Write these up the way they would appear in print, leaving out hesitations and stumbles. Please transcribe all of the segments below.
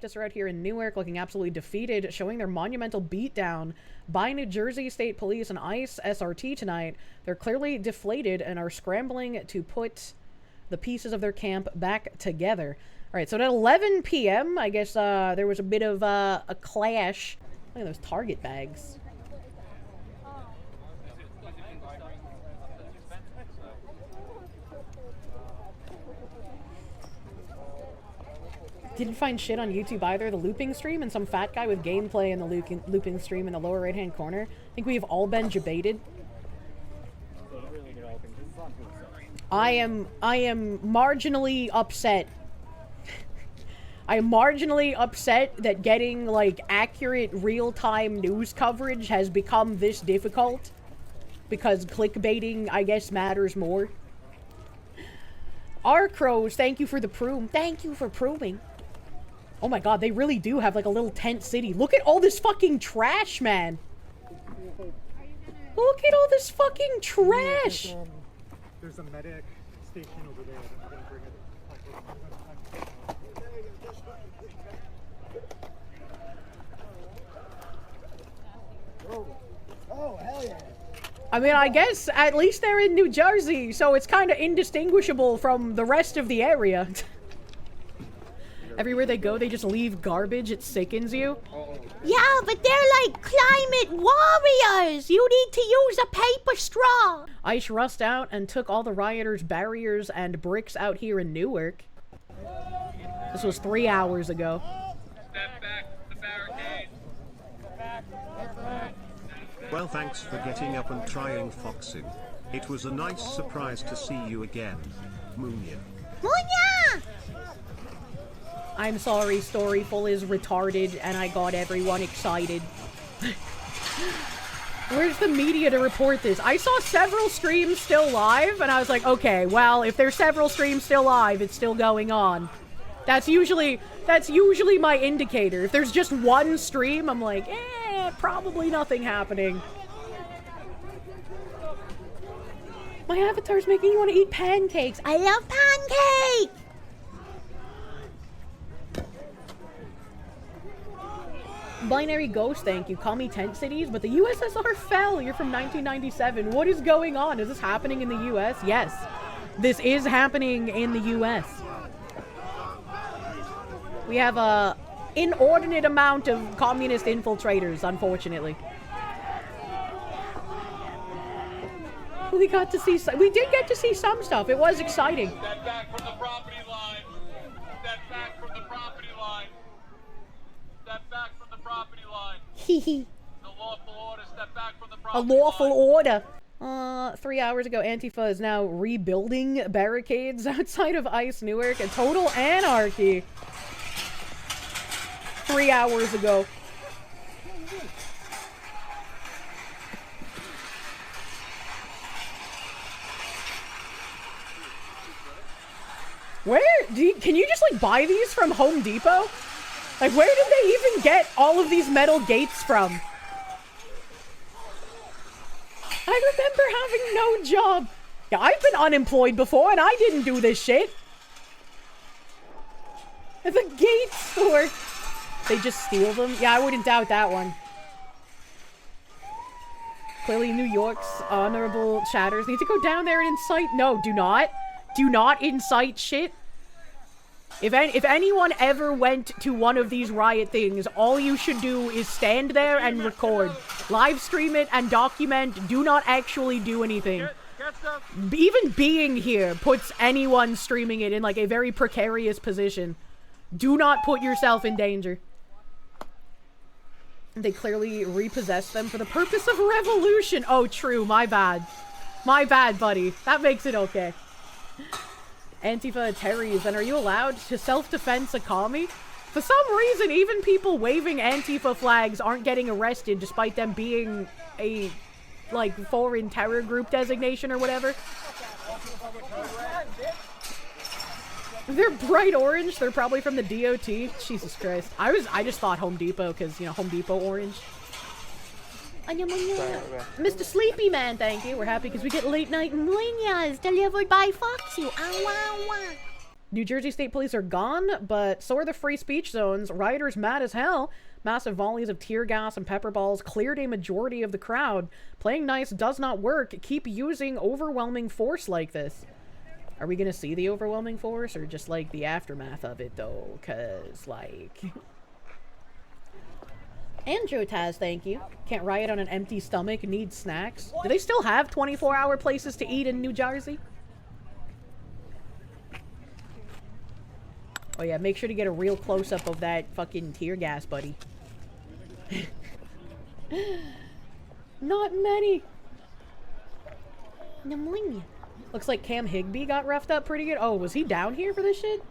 Protestors are out here in Newark looking absolutely defeated, showing their monumental beatdown by New Jersey State Police and ICE SRT tonight. They're clearly deflated and are scrambling to put the pieces of their camp back together. Alright, so at 11 p.m., I guess there was a bit of a clash. Look at those Target bags. Didn't find shit on YouTube either. The looping stream and some fat guy with gameplay in the looping stream in the lower right-hand corner. I think we've all been debated. I am marginally upset. I am marginally upset that getting, like, accurate real-time news coverage has become this difficult. Because clickbaiting, I guess, matters more. Our crows, thank you for the Prom. Thank you for proving. Oh my god, they really do have, like, a little tent city. Look at all this fucking trash, man. Look at all this fucking trash. There's a medic station over there. I'm gonna bring it. Oh, hell yeah. I mean, I guess at least they're in New Jersey, so it's kind of indistinguishable from the rest of the area. Everywhere they go, they just leave garbage. It sickens you. Yeah, but they're like climate warriors. You need to use a paper straw. ICE rushed out and took all the rioters' barriers and bricks out here in Newark. This was 3 hours ago. Step back to the barricade. Well, thanks for getting up and trying Foxu. It was a nice surprise to see you again. Moonya. Moonya! I'm sorry, Storyful is retarded, and I got everyone excited. Where's the media to report this? I saw several streams still live, and I was like, okay, well, if there's several streams still live, it's still going on. That's usually my indicator. If there's just one stream, I'm like, probably nothing happening. My avatar's making you want to eat pancakes. I love pancakes! Binary Ghost, thank you. Call me Tent Cities, but the USSR fell. You're from 1997. What is going on? Is this happening in the US? Yes. This is happening in the US. We have a inordinate amount of communist infiltrators, unfortunately. We got to see we did get to see some stuff. It was exciting. Step back from the property line. Step back from the property line. Step back from the property line. Hehe. The lawful order. Step back from the property A lawful order. 3 hours ago, Antifa is now rebuilding barricades outside of ICE Newark. A total anarchy. 3 hours ago. Can you just, like, buy these from Home Depot? Like, where did they even get all of these metal gates from? I remember having no job. Yeah, I've been unemployed before, and I didn't do this shit. At the gate store. They just steal them? Yeah, I wouldn't doubt that one. Clearly, New York's honorable chatters need to go down there and incite. No, do not. Do not incite shit. If anyone ever went to one of these riot things, all you should do is stand there and record. Live stream it and document. Do not actually do anything. Even being here puts anyone streaming it in, like, a very precarious position. Do not put yourself in danger. They clearly repossessed them for the purpose of revolution. Oh, true. My bad. My bad, buddy. That makes it okay. Antifa Terries, and are you allowed to self-defense a commie? For some reason, even people waving Antifa flags aren't getting arrested despite them being a, like, foreign terror group designation or whatever. They're bright orange. They're probably from the DOT. Jesus Christ. I just thought Home Depot because, you know, Home Depot orange. Mr. Sleepy Man, thank you. We're happy because we get late night muñas delivered by Foxu. New Jersey State Police are gone, but so are the free speech zones. Rioters mad as hell. Massive volleys of tear gas and pepper balls cleared a majority of the crowd. Playing nice does not work. Keep using overwhelming force like this. Are we gonna see the overwhelming force or just like the aftermath of it though? Cause like... Andrew Taz, thank you. Can't riot on an empty stomach, need snacks. Do they still have 24-hour places to eat in New Jersey? Oh yeah, make sure to get a real close-up of that fucking tear gas, buddy. Not many. Pneumonia. Looks like Cam Higbee got roughed up pretty good. Oh, was he down here for this shit?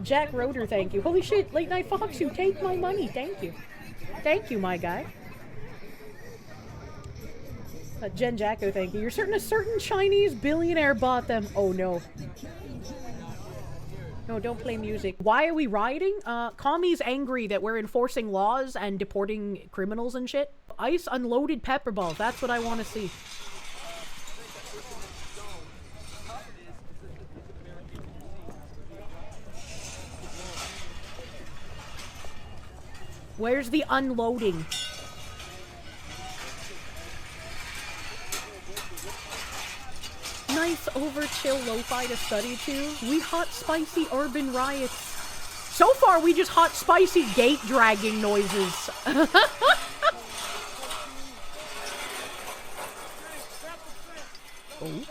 Jack Roeder, thank you. Holy shit, Late Night Foxu, take my money. Thank you. Thank you, my guy. Jen Jacko, thank you. You're certain a certain Chinese billionaire bought them. Oh, no. No, don't play music. Why are we rioting? Commies angry that we're enforcing laws and deporting criminals and shit. ICE unloaded pepper balls. That's what I want to see. Where's the unloading? Nice over-chill lo-fi to study to. We hot spicy urban riots. So far, we just hot spicy gate dragging noises. Oh.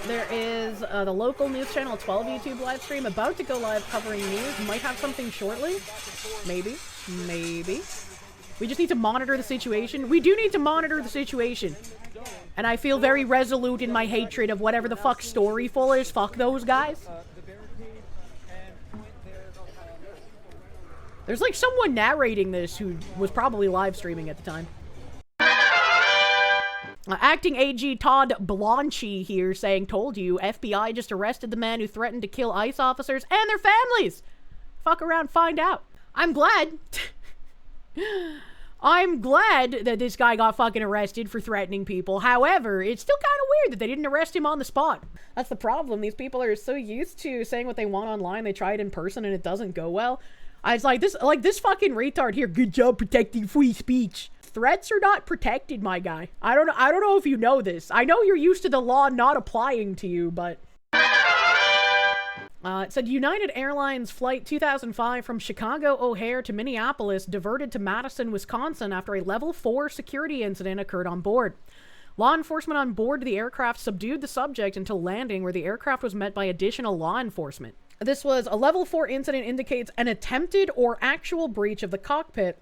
There is the local news channel 12 YouTube live stream about to go live covering news. Might have something shortly. Maybe. Maybe. We just need to monitor the situation. We do need to monitor the situation. And I feel very resolute in my hatred of whatever the fuck Storyful is. Fuck those guys. There's like someone narrating this who was probably live streaming at the time. Acting AG Todd Blanchy here saying, told you, FBI just arrested the man who threatened to kill ICE officers and their families. Fuck around, find out. I'm glad. I'm glad that this guy got fucking arrested for threatening people. However, it's still kind of weird that they didn't arrest him on the spot. That's the problem. These people are so used to saying what they want online, they try it in person and it doesn't go well. It's like this fucking retard here. Good job protecting free speech. Threats are not protected, my guy. I don't know if you know this. I know you're used to the law not applying to you, but... it said United Airlines Flight 2005 from Chicago O'Hare to Minneapolis diverted to Madison, Wisconsin after a level 4 security incident occurred on board. Law enforcement on board the aircraft subdued the subject until landing, where the aircraft was met by additional law enforcement. This was a level 4 incident, indicates an attempted or actual breach of the cockpit.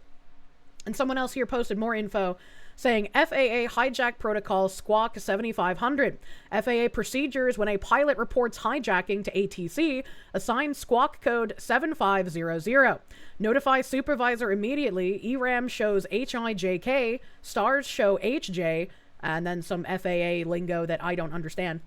And someone else here posted more info saying FAA hijack protocol squawk 7500. FAA procedures when a pilot reports hijacking to ATC, assign squawk code 7500. Notify supervisor immediately. ERAM shows HIJK, stars show HJ, and then some FAA lingo that I don't understand.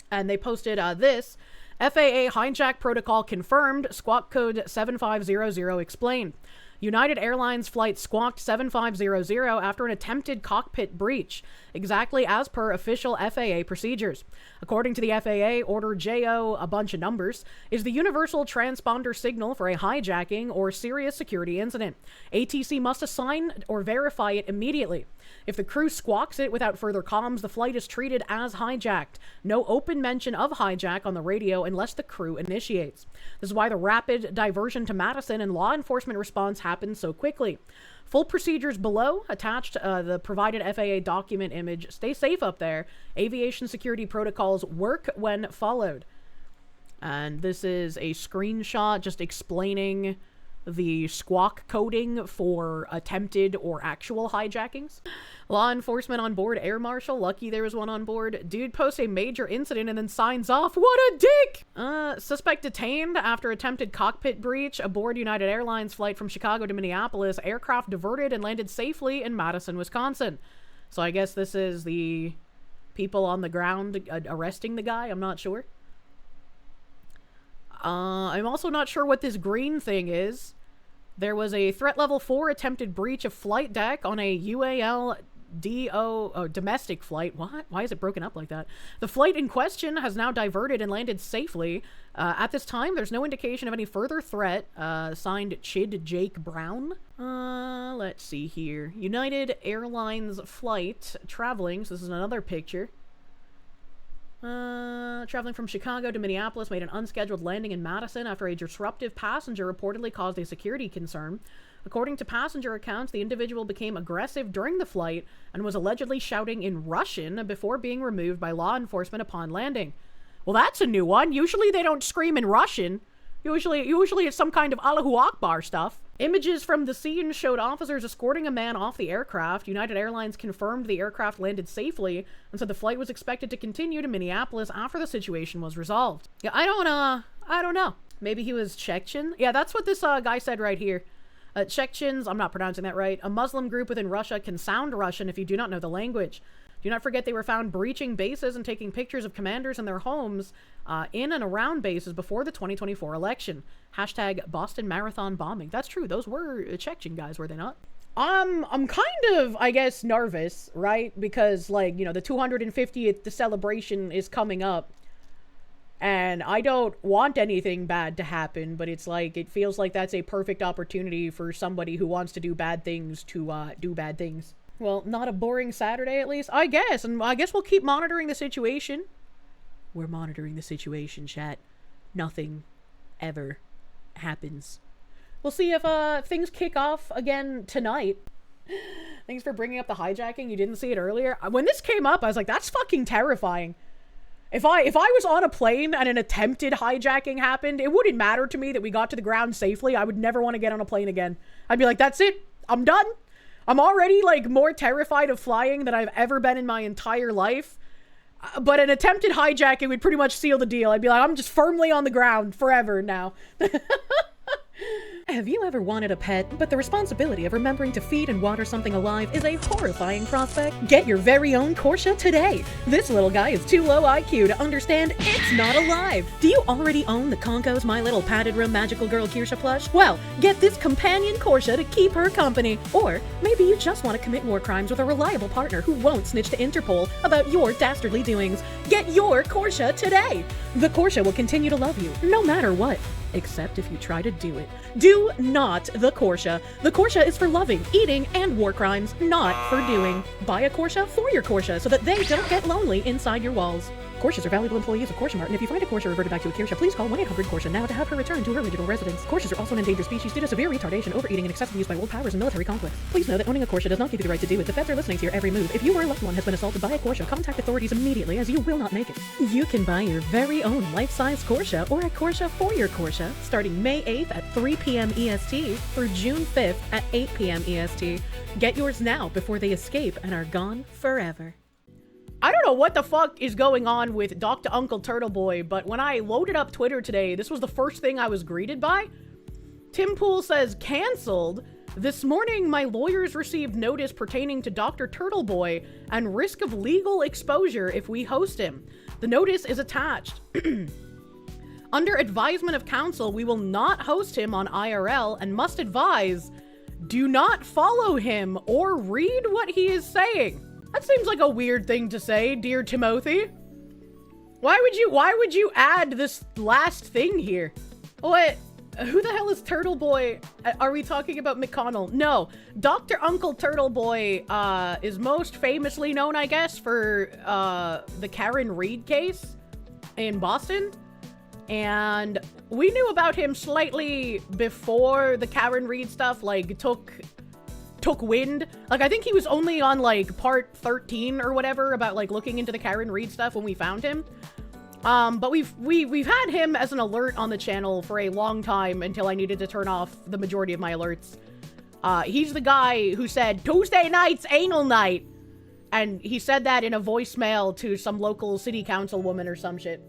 And they posted this. FAA hijack protocol confirmed, squawk code 7500 explained. United Airlines flight squawked 7500 after an attempted cockpit breach, exactly as per official FAA procedures. According to the FAA, Order JO, a bunch of numbers, is the universal transponder signal for a hijacking or serious security incident. ATC must assign or verify it immediately. If the crew squawks it without further comms, the flight is treated as hijacked. No open mention of hijack on the radio unless the crew initiates. This is why the rapid diversion to Madison and law enforcement response happened so quickly. Full procedures below, attached the provided FAA document image. Stay safe up there. Aviation security protocols work when followed. And this is a screenshot just explaining the squawk coding for attempted or actual hijackings. Law enforcement on board Air Marshal. Lucky there was one on board. Dude posts a major incident and then signs off. What a dick! Suspect detained after attempted cockpit breach aboard United Airlines flight from Chicago to Minneapolis. Aircraft diverted and landed safely in Madison, Wisconsin. So I guess this is the people on the ground arresting the guy. I'm not sure. I'm also not sure what this green thing is. There was a threat level 4 attempted breach of flight deck on a UAL domestic flight. What? Why is it broken up like that? The flight in question has now diverted and landed safely. At this time, there's no indication of any further threat. Signed Chid Jake Brown. Let's see here. United Airlines flight traveling. So this is another picture. Traveling from Chicago to Minneapolis made an unscheduled landing in Madison after a disruptive passenger reportedly caused a security concern. According to passenger accounts, the individual became aggressive during the flight and was allegedly shouting in Russian before being removed by law enforcement upon landing. Well, that's a new one. Usually they don't scream in Russian. Usually it's some kind of Allahu Akbar stuff. Images from the scene showed officers escorting a man off the aircraft. United Airlines confirmed the aircraft landed safely and said the flight was expected to continue to Minneapolis after the situation was resolved. Yeah, I don't know. Maybe he was Chechen? Yeah, that's what this guy said right here. Chechens, I'm not pronouncing that right, a Muslim group within Russia, can sound Russian if you do not know the language. Do not forget they were found breaching bases and taking pictures of commanders in their homes in and around bases before the 2024 election. Hashtag Boston Marathon bombing. That's true. Those were Chechen guys, were they not? I'm kind of, I guess, nervous, right? Because, like, you know, the 250th celebration is coming up. And I don't want anything bad to happen, but it's like, it feels like that's a perfect opportunity for somebody who wants to do bad things to do bad things. Well, not a boring Saturday, at least, I guess. And I guess we'll keep monitoring the situation. We're monitoring the situation, chat. Nothing ever happens. We'll see if was kick off again tonight. Thanks for bringing up the hijacking. You didn't see it earlier. When this came up, I was like, that's fucking terrifying. If I was on a plane and an attempted hijacking happened, it wouldn't matter to me that we got to the ground safely. I would never want to get on a plane again. I'd be like, that's it. I'm done. I'm already, like, more terrified of flying than I've ever been in my entire life. But an attempted hijacking would pretty much seal the deal. I'd be like, I'm just firmly on the ground forever now. Have you ever wanted a pet, but the responsibility of remembering to feed and water something alive is a horrifying prospect? Get your very own Korsche today. This little guy is too low IQ to understand it's not alive. Do you already own the Conco's My Little Padded Room Magical Girl Kirsche plush? Well, get this companion Korsche to keep her company. Or maybe you just want to commit war crimes with a reliable partner who won't snitch to Interpol about your dastardly doings. Get your Korsche today. The Korsche will continue to love you, no matter what. Except if you try to do it. Do not the Korsche. The Korsche is for loving, eating, and war crimes, not for doing. Buy a Korsche for your Korsche so that they don't get lonely inside your walls. Korsches are valuable employees of Korsche Mart, and if you find a Korsche reverted back to a Kirsche, please call 1-800-KORSCHE now to have her returned to her original residence. Korsches are also an endangered species due to severe retardation, overeating, and excessive use by world powers and military conflicts. Please know that owning a Korsche does not give you the right to do it. The feds are listening to your every move. If you or a loved one has been assaulted by a Korsche, contact authorities immediately, as you will not make it. You can buy your very own life-size Korsche or a Korsche for your Korsche starting May 8th at 3 p.m. EST through June 5th at 8 p.m. EST. Get yours now before they escape and are gone forever. I don't know what the fuck is going on with Dr. Uncle Turtle Boy, but when I loaded up Twitter today, this was the first thing I was greeted by. Tim Pool says, canceled. This morning, my lawyers received notice pertaining to Dr. Turtle Boy and risk of legal exposure if we host him. The notice is attached. Under advisement of counsel, we will not host him on IRL and must advise, do not follow him or read what he is saying. That seems like a weird thing to say, dear Timothy. Why would you add this last thing here? What? Who the hell is Turtle Boy? Are we talking about McConnell? No. Dr. Uncle Turtle Boy is most famously known, I guess, for the Karen Reed case in Boston. And we knew about him slightly before the Karen Reed stuff, like, took wind. Like, I think he was only on, like, part 13 or whatever about, like, looking into the Karen Reed stuff when we found him. But we've had him as an alert on the channel for a long time until I needed to turn off the majority of my alerts. He's the guy who said, Tuesday night's anal night. And he said that in a voicemail to some local city council woman or some shit.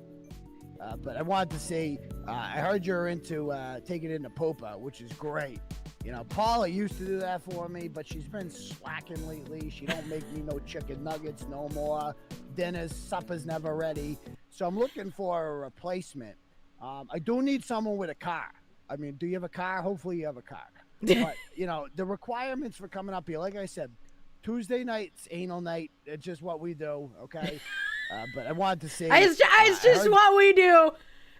But I wanted to say, I heard you're into taking it into Popa, which is great. You know, Paula used to do that for me, but she's been slacking lately. She don't make me no chicken nuggets no more. Dinner's, supper's never ready. So I'm looking for a replacement. I do need someone with a car. I mean, do you have a car? Hopefully you have a car. But, you know, the requirements for coming up here, like I said, Tuesday nights, anal night. It's just what we do, okay? But I wanted to say... It's just what we do.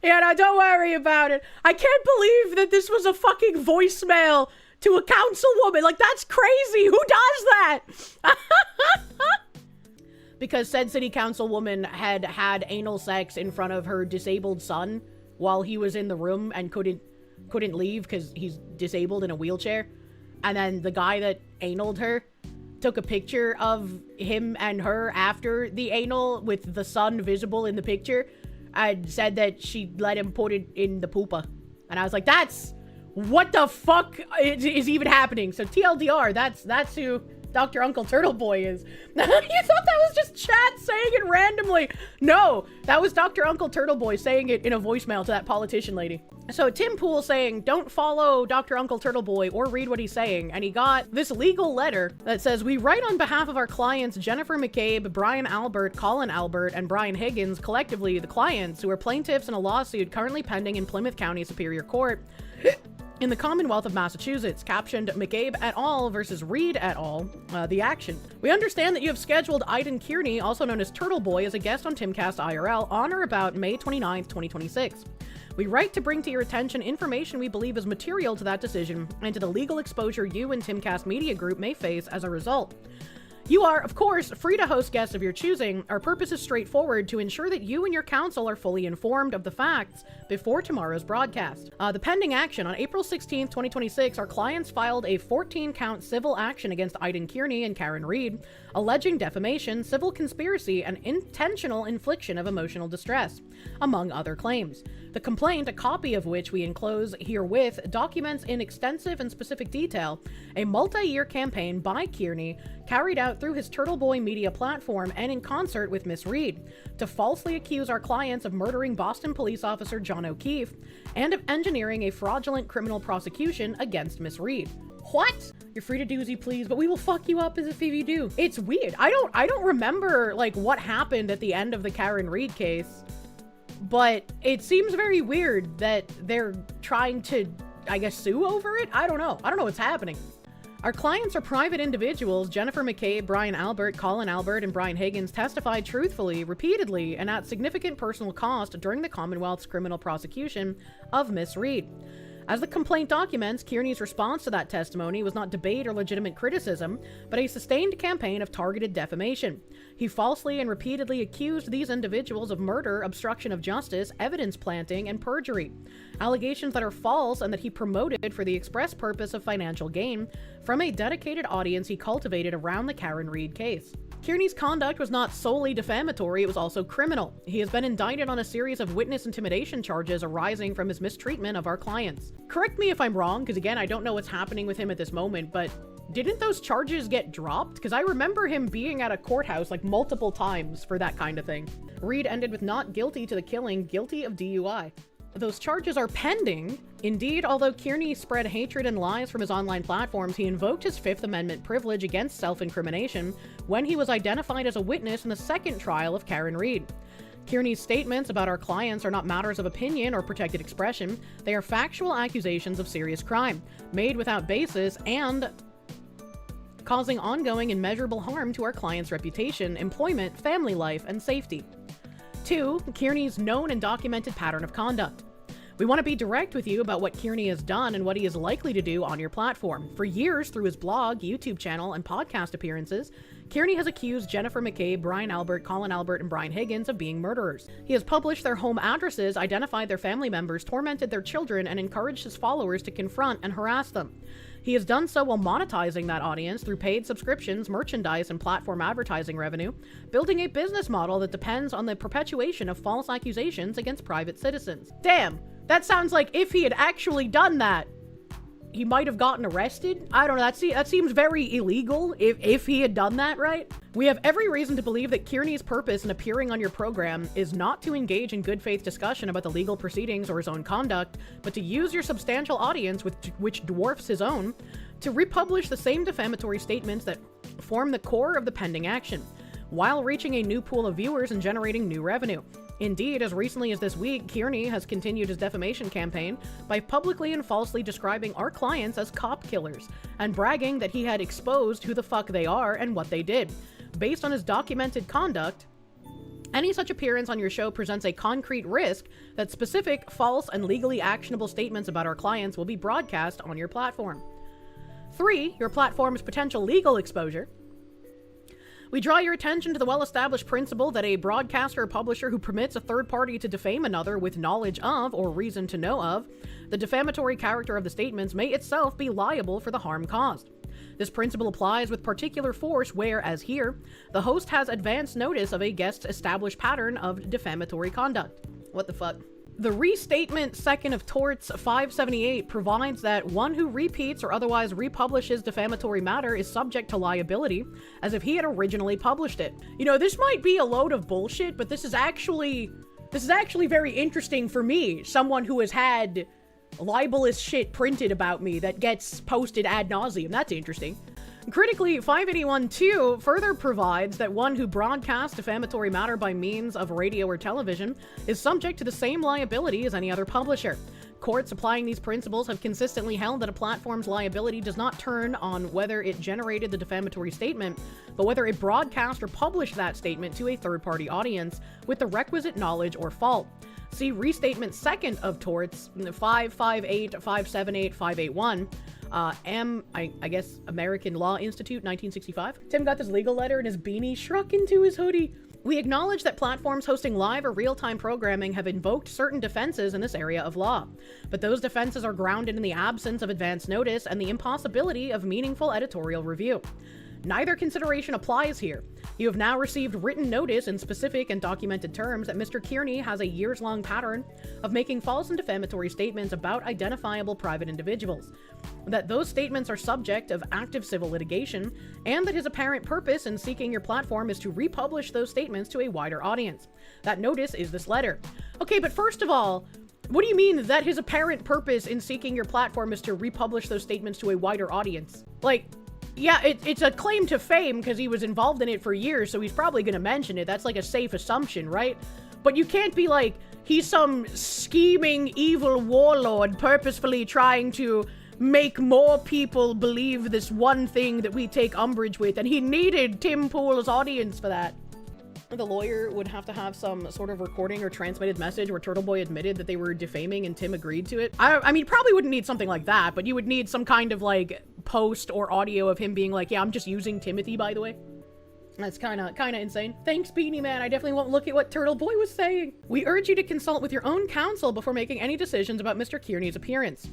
Yeah, no, don't worry about it. I can't believe that this was a fucking voicemail to a councilwoman. Like, that's crazy. Who does that? Because said city councilwoman had anal sex in front of her disabled son while he was in the room and couldn't leave because he's disabled in a wheelchair. And then the guy that analed her took a picture of him and her after the anal with the son visible in the picture and said that she let him put it in the poopa. And I was like, that's... what the fuck is even happening? So TLDR, that's who Dr. Uncle Turtle Boy is. You thought that was just chat saying it randomly. No, that was Dr. Uncle Turtle Boy saying it in a voicemail to that politician lady. So Tim Pool saying, don't follow Dr. Uncle Turtle Boy or read what he's saying. And he got this legal letter that says, we write on behalf of our clients, Jennifer McCabe, Brian Albert, Colin Albert, and Brian Higgins, collectively the clients who are plaintiffs in a lawsuit currently pending in Plymouth County Superior Court in the Commonwealth of Massachusetts, captioned McCabe et al. Versus Reed et al. The action. We understand that you have scheduled Aiden Kearney, also known as Turtle Boy, as a guest on Timcast IRL on or about May 29th, 2026. We write to bring to your attention information we believe is material to that decision and to the legal exposure you and Timcast Media Group may face as a result. You are, of course, free to host guests of your choosing. Our purpose is straightforward: to ensure that you and your counsel are fully informed of the facts before tomorrow's broadcast. The pending action. On April 16th, 2026, our clients filed a 14-count civil action against Aiden Kearney and Karen Reed, alleging defamation, civil conspiracy, and intentional infliction of emotional distress, among other claims. The complaint, a copy of which we enclose herewith, documents in extensive and specific detail a multi-year campaign by Kearney carried out through his Turtle Boy media platform and in concert with Miss Reed to falsely accuse our clients of murdering Boston police officer John O'Keefe and of engineering a fraudulent criminal prosecution against Miss Reed. What? You're free to doozy, please, but we will fuck you up as if you do. It's weird. I don't remember like what happened at the end of the Karen Reed case, but it seems very weird that they're trying to, I guess, sue over it. I don't know what's happening. Our clients are private individuals. Jennifer McCabe, Brian Albert, Colin Albert, and Brian Higgins testified truthfully, repeatedly, and at significant personal cost during the Commonwealth's criminal prosecution of Miss Reed. As the complaint documents, Kearney's response to that testimony was not debate or legitimate criticism, but a sustained campaign of targeted defamation. He falsely and repeatedly accused these individuals of murder, obstruction of justice, evidence planting, and perjury. Allegations that are false and that he promoted for the express purpose of financial gain from a dedicated audience he cultivated around the Karen Reed case. Kearney's conduct was not solely defamatory, it was also criminal. He has been indicted on a series of witness intimidation charges arising from his mistreatment of our clients. Correct me if I'm wrong, because again, I don't know what's happening with him at this moment, but didn't those charges get dropped? Because I remember him being at a courthouse like multiple times for that kind of thing. Reed ended with not guilty to the killing, guilty of DUI. Those charges are pending. Indeed, although Kearney spread hatred and lies from his online platforms, he invoked his Fifth Amendment privilege against self-incrimination when he was identified as a witness in the second trial of Karen Reed. Kearney's statements about our clients are not matters of opinion or protected expression. They are factual accusations of serious crime, made without basis and causing ongoing and measurable harm to our clients' reputation, employment, family life, and safety. 2. Kearney's known and documented pattern of conduct. We want to be direct with you about what Kearney has done and what he is likely to do on your platform. For years, through his blog, YouTube channel, and podcast appearances, Kearney has accused Jennifer McCabe, Brian Albert, Colin Albert, and Brian Higgins of being murderers. He has published their home addresses, identified their family members, tormented their children, and encouraged his followers to confront and harass them. He has done so while monetizing that audience through paid subscriptions, merchandise, and platform advertising revenue, building a business model that depends on the perpetuation of false accusations against private citizens. Damn, that sounds like if he had actually done that, he might have gotten arrested. I don't know, that seems very illegal if he had done that, right? We have every reason to believe that Kearney's purpose in appearing on your program is not to engage in good faith discussion about the legal proceedings or his own conduct, but to use your substantial audience, which dwarfs his own, to republish the same defamatory statements that form the core of the pending action, while reaching a new pool of viewers and generating new revenue. Indeed, as recently as this week, Kearney has continued his defamation campaign by publicly and falsely describing our clients as cop killers and bragging that he had exposed who the fuck they are and what they did. Based on his documented conduct, any such appearance on your show presents a concrete risk that specific, false, and legally actionable statements about our clients will be broadcast on your platform. 3. Your platform's potential legal exposure. We draw your attention to the well-established principle that a broadcaster or publisher who permits a third party to defame another with knowledge of or reason to know of the defamatory character of the statements may itself be liable for the harm caused. This principle applies with particular force where, as here, the host has advance notice of a guest's established pattern of defamatory conduct. What the fuck? The Restatement Second of Torts 578 provides that one who repeats or otherwise republishes defamatory matter is subject to liability as if he had originally published it. You know, this might be a load of bullshit, but this is actually very interesting for me, someone who has had libelous shit printed about me that gets posted ad nauseum. That's interesting. Critically, 581.2 further provides that one who broadcasts defamatory matter by means of radio or television is subject to the same liability as any other publisher. Courts applying these principles have consistently held that a platform's liability does not turn on whether it generated the defamatory statement, but whether it broadcast or published that statement to a third-party audience with the requisite knowledge or fault. See Restatement Second of Torts 558, 578, 581. I guess American Law Institute, 1965. Tim got this legal letter and his beanie shrunk into his hoodie. We acknowledge that platforms hosting live or real-time programming have invoked certain defenses in this area of law, but those defenses are grounded in the absence of advance notice and the impossibility of meaningful editorial review. Neither consideration applies here. You have now received written notice in specific and documented terms that Mr. Kearney has a years-long pattern of making false and defamatory statements about identifiable private individuals, that those statements are subject of active civil litigation, and that his apparent purpose in seeking your platform is to republish those statements to a wider audience. That notice is this letter. Okay, but first of all, what do you mean that his apparent purpose in seeking your platform is to republish those statements to a wider audience? Like, yeah, it's a claim to fame because he was involved in it for years, so he's probably going to mention it. That's like a safe assumption, right? But you can't be like, he's some scheming evil warlord purposefully trying to make more people believe this one thing that we take umbrage with, and he needed Tim Pool's audience for that. The lawyer would have to have some sort of recording or transmitted message where Turtle Boy admitted that they were defaming and Tim agreed to it. I mean, probably wouldn't need something like that, but you would need some kind of like post or audio of him being like, yeah, I'm just using Timothy, by the way. That's kind of insane. Thanks, Beanie Man. I definitely won't look at what Turtle Boy was saying. We urge you to consult with your own counsel before making any decisions about Mr. Kearney's appearance.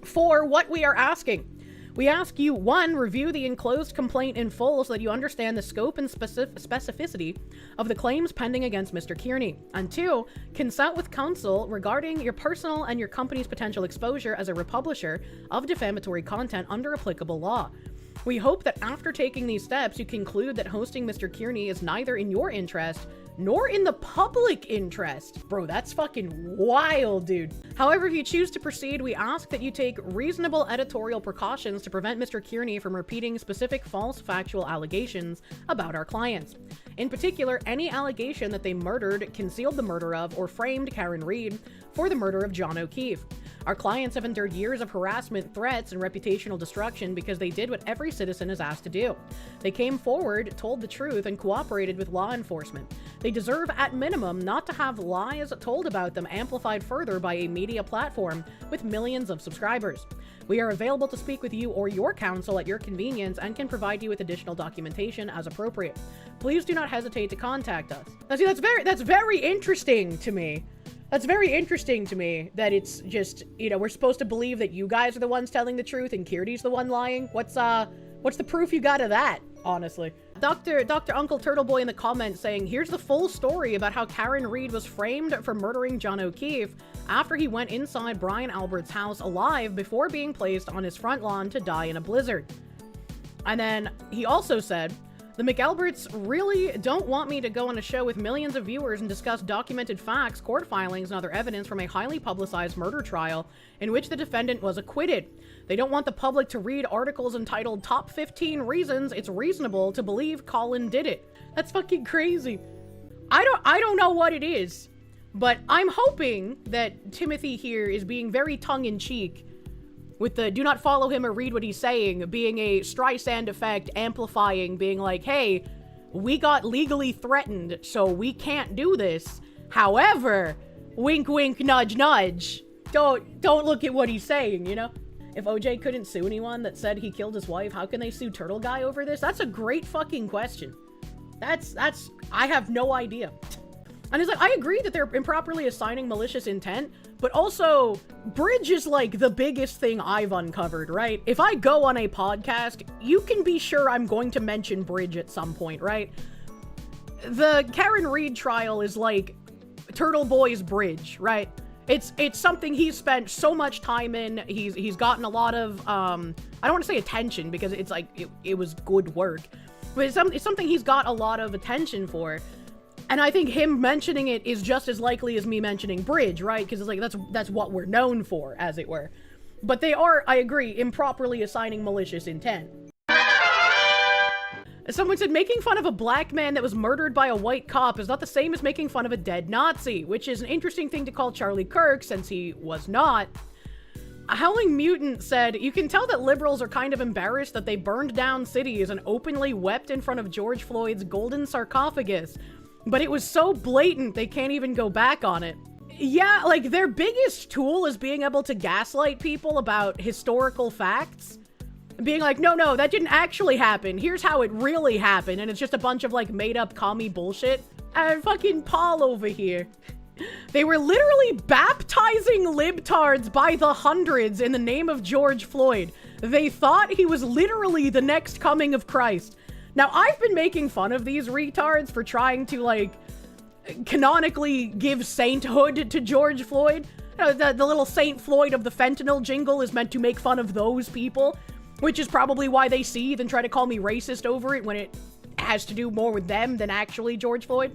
For what we are asking. We ask you, 1, review the enclosed complaint in full so that you understand the scope and specificity of the claims pending against Mr. Kearney. And 2, consult with counsel regarding your personal and your company's potential exposure as a republisher of defamatory content under applicable law. We hope that after taking these steps, you conclude that hosting Mr. Kearney is neither in your interest nor in the public interest. Bro, that's fucking wild, dude. However, if you choose to proceed, we ask that you take reasonable editorial precautions to prevent Mr. Kearney from repeating specific false factual allegations about our clients. In particular, any allegation that they murdered, concealed the murder of, or framed Karen Reed for the murder of John O'Keefe. Our clients have endured years of harassment, threats, and reputational destruction because they did what every citizen is asked to do. They came forward, told the truth, and cooperated with law enforcement. They deserve, at minimum, not to have lies told about them amplified further by a media platform with millions of subscribers. We are available to speak with you or your counsel at your convenience and can provide you with additional documentation as appropriate. Please do not hesitate to contact us. Now, see, that's very interesting to me. That's very interesting to me that it's just, you know, we're supposed to believe that you guys are the ones telling the truth and Kearney's the one lying. What's the proof you got of that, honestly? Dr. Uncle Turtle Boy in the comments saying, here's the full story about how Karen Reed was framed for murdering John O'Keefe after he went inside Brian Albert's house alive before being placed on his front lawn to die in a blizzard. And then he also said, the McAlberts really don't want me to go on a show with millions of viewers and discuss documented facts, court filings, and other evidence from a highly publicized murder trial in which the defendant was acquitted. They don't want the public to read articles entitled Top 15 Reasons It's Reasonable to Believe Colin Did It. That's fucking crazy. I don't know what it is, but I'm hoping that Timothy here is being very tongue-in-cheek with the do not follow him or read what he's saying, being a Streisand effect, amplifying, being like, hey, we got legally threatened, so we can't do this. However, wink wink nudge nudge. Don't look at what he's saying, you know? If OJ couldn't sue anyone that said he killed his wife, how can they sue Turtle Guy over this? That's a great fucking question. I have no idea. And it's like, I agree that they're improperly assigning malicious intent, but also, Bridge is like the biggest thing I've uncovered, right? If I go on a podcast, you can be sure I'm going to mention Bridge at some point, right? The Karen Reed trial is like Turtle Boy's Bridge, right? It's something he's spent so much time in. He's gotten a lot of, I don't want to say attention because it's like, it was good work. But it's something he's got a lot of attention for. And I think him mentioning it is just as likely as me mentioning Bridge, right? Because it's like, that's what we're known for, as it were. But they are, I agree, improperly assigning malicious intent. Someone said, making fun of a black man that was murdered by a white cop is not the same as making fun of a dead Nazi, which is an interesting thing to call Charlie Kirk, since he was not. A Howling Mutant said, you can tell that liberals are kind of embarrassed that they burned down cities and openly wept in front of George Floyd's golden sarcophagus. But it was so blatant, they can't even go back on it. Yeah, like, their biggest tool is being able to gaslight people about historical facts. Being like, no, that didn't actually happen. Here's how it really happened. And it's just a bunch of, like, made-up commie bullshit. And fucking Paul over here. They were literally baptizing libtards by the hundreds in the name of George Floyd. They thought he was literally the next coming of Christ. Now, I've been making fun of these retards for trying to, like, canonically give sainthood to George Floyd. You know, the little Saint Floyd of the fentanyl jingle is meant to make fun of those people, which is probably why they seethe and try to call me racist over it when it has to do more with them than actually George Floyd.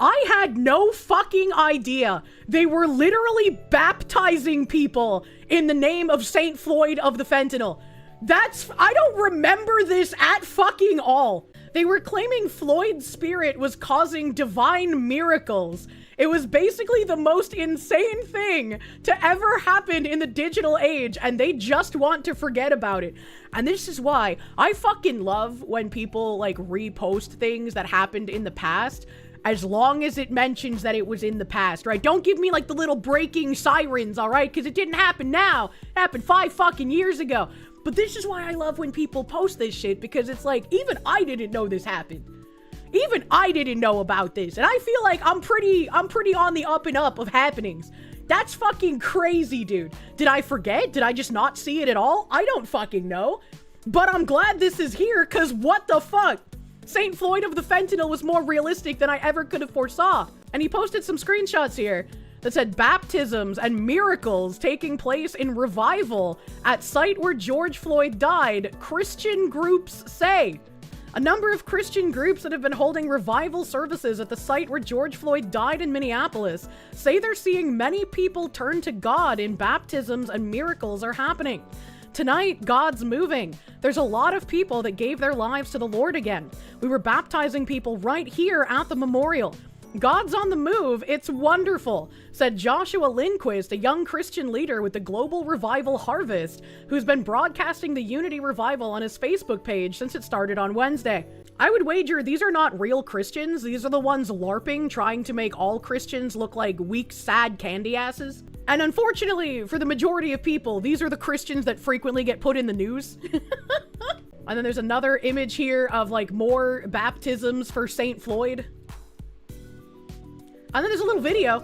I had no fucking idea they were literally baptizing people in the name of Saint Floyd of the fentanyl. I don't remember this at fucking all. They were claiming Floyd's spirit was causing divine miracles. It was basically the most insane thing to ever happen in the digital age, and they just want to forget about it. And this is why I fucking love when people, like, repost things that happened in the past, as long as it mentions that it was in the past, right? Don't give me, like, the little breaking sirens, all right? Because it didn't happen now. It happened 5 fucking years ago. But this is why I love when people post this shit, because it's like, even I didn't know this happened. Even I didn't know about this. And I feel like I'm pretty on the up and up of happenings. That's fucking crazy, dude. Did I forget? Did I just not see it at all? I don't fucking know. But I'm glad this is here, because what the fuck? Saint Floyd of the fentanyl was more realistic than I ever could have foresaw. And he posted some screenshots here that said baptisms and miracles taking place in revival at site where George Floyd died, Christian groups say. A number of Christian groups that have been holding revival services at the site where George Floyd died in Minneapolis say they're seeing many people turn to God in baptisms and miracles are happening. Tonight, God's moving. There's a lot of people that gave their lives to the Lord again. We were baptizing people right here at the memorial. God's on the move. It's wonderful, said Joshua Lindquist, a young Christian leader with the Global Revival Harvest, who's been broadcasting the Unity Revival on his Facebook page since it started on Wednesday. I would wager these are not real Christians. These are the ones LARPing, trying to make all Christians look like weak, sad candy asses. And unfortunately, for the majority of people, these are the Christians that frequently get put in the news. And then there's another image here of, like, more baptisms for Saint Floyd. And then there's a little video.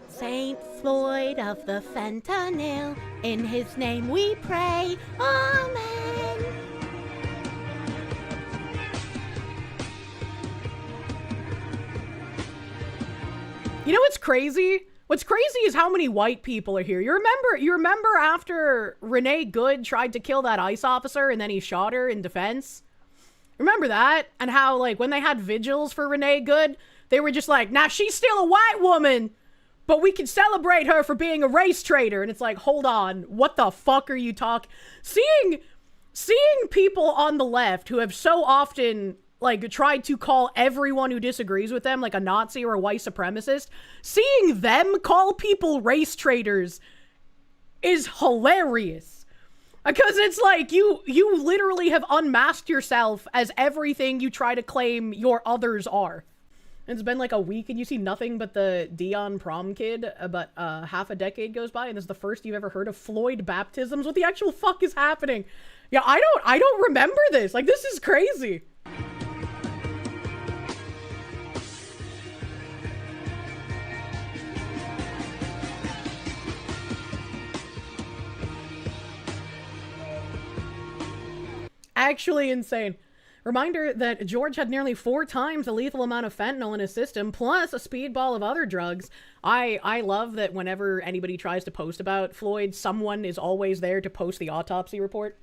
Saint Floyd of the fentanyl, in his name we pray, amen. You know what's crazy? What's crazy is how many white people are here. You remember after Renee Good tried to kill that ICE officer and then he shot her in defense? Remember that? And how, like, when they had vigils for Renee Good, they were just like, nah, she's still a white woman. but we can celebrate her for being a race traitor. And it's like, hold on, what the fuck are you talking? Seeing people on the left who have so often, like, tried to call everyone who disagrees with them, like, a Nazi or a white supremacist, seeing them call people race traitors is hilarious. Because it's like, you literally have unmasked yourself as everything you try to claim your others are. It's been like a week and you see nothing but the Dion prom kid, but half a decade goes by and this is the first you've ever heard of Floyd baptisms. What the actual fuck is happening? Yeah, I don't remember this. Like, this is crazy. Actually insane. Reminder that George had nearly 4 times the lethal amount of fentanyl in his system, plus a speedball of other drugs. I love that whenever anybody tries to post about Floyd, someone is always there to post the autopsy report.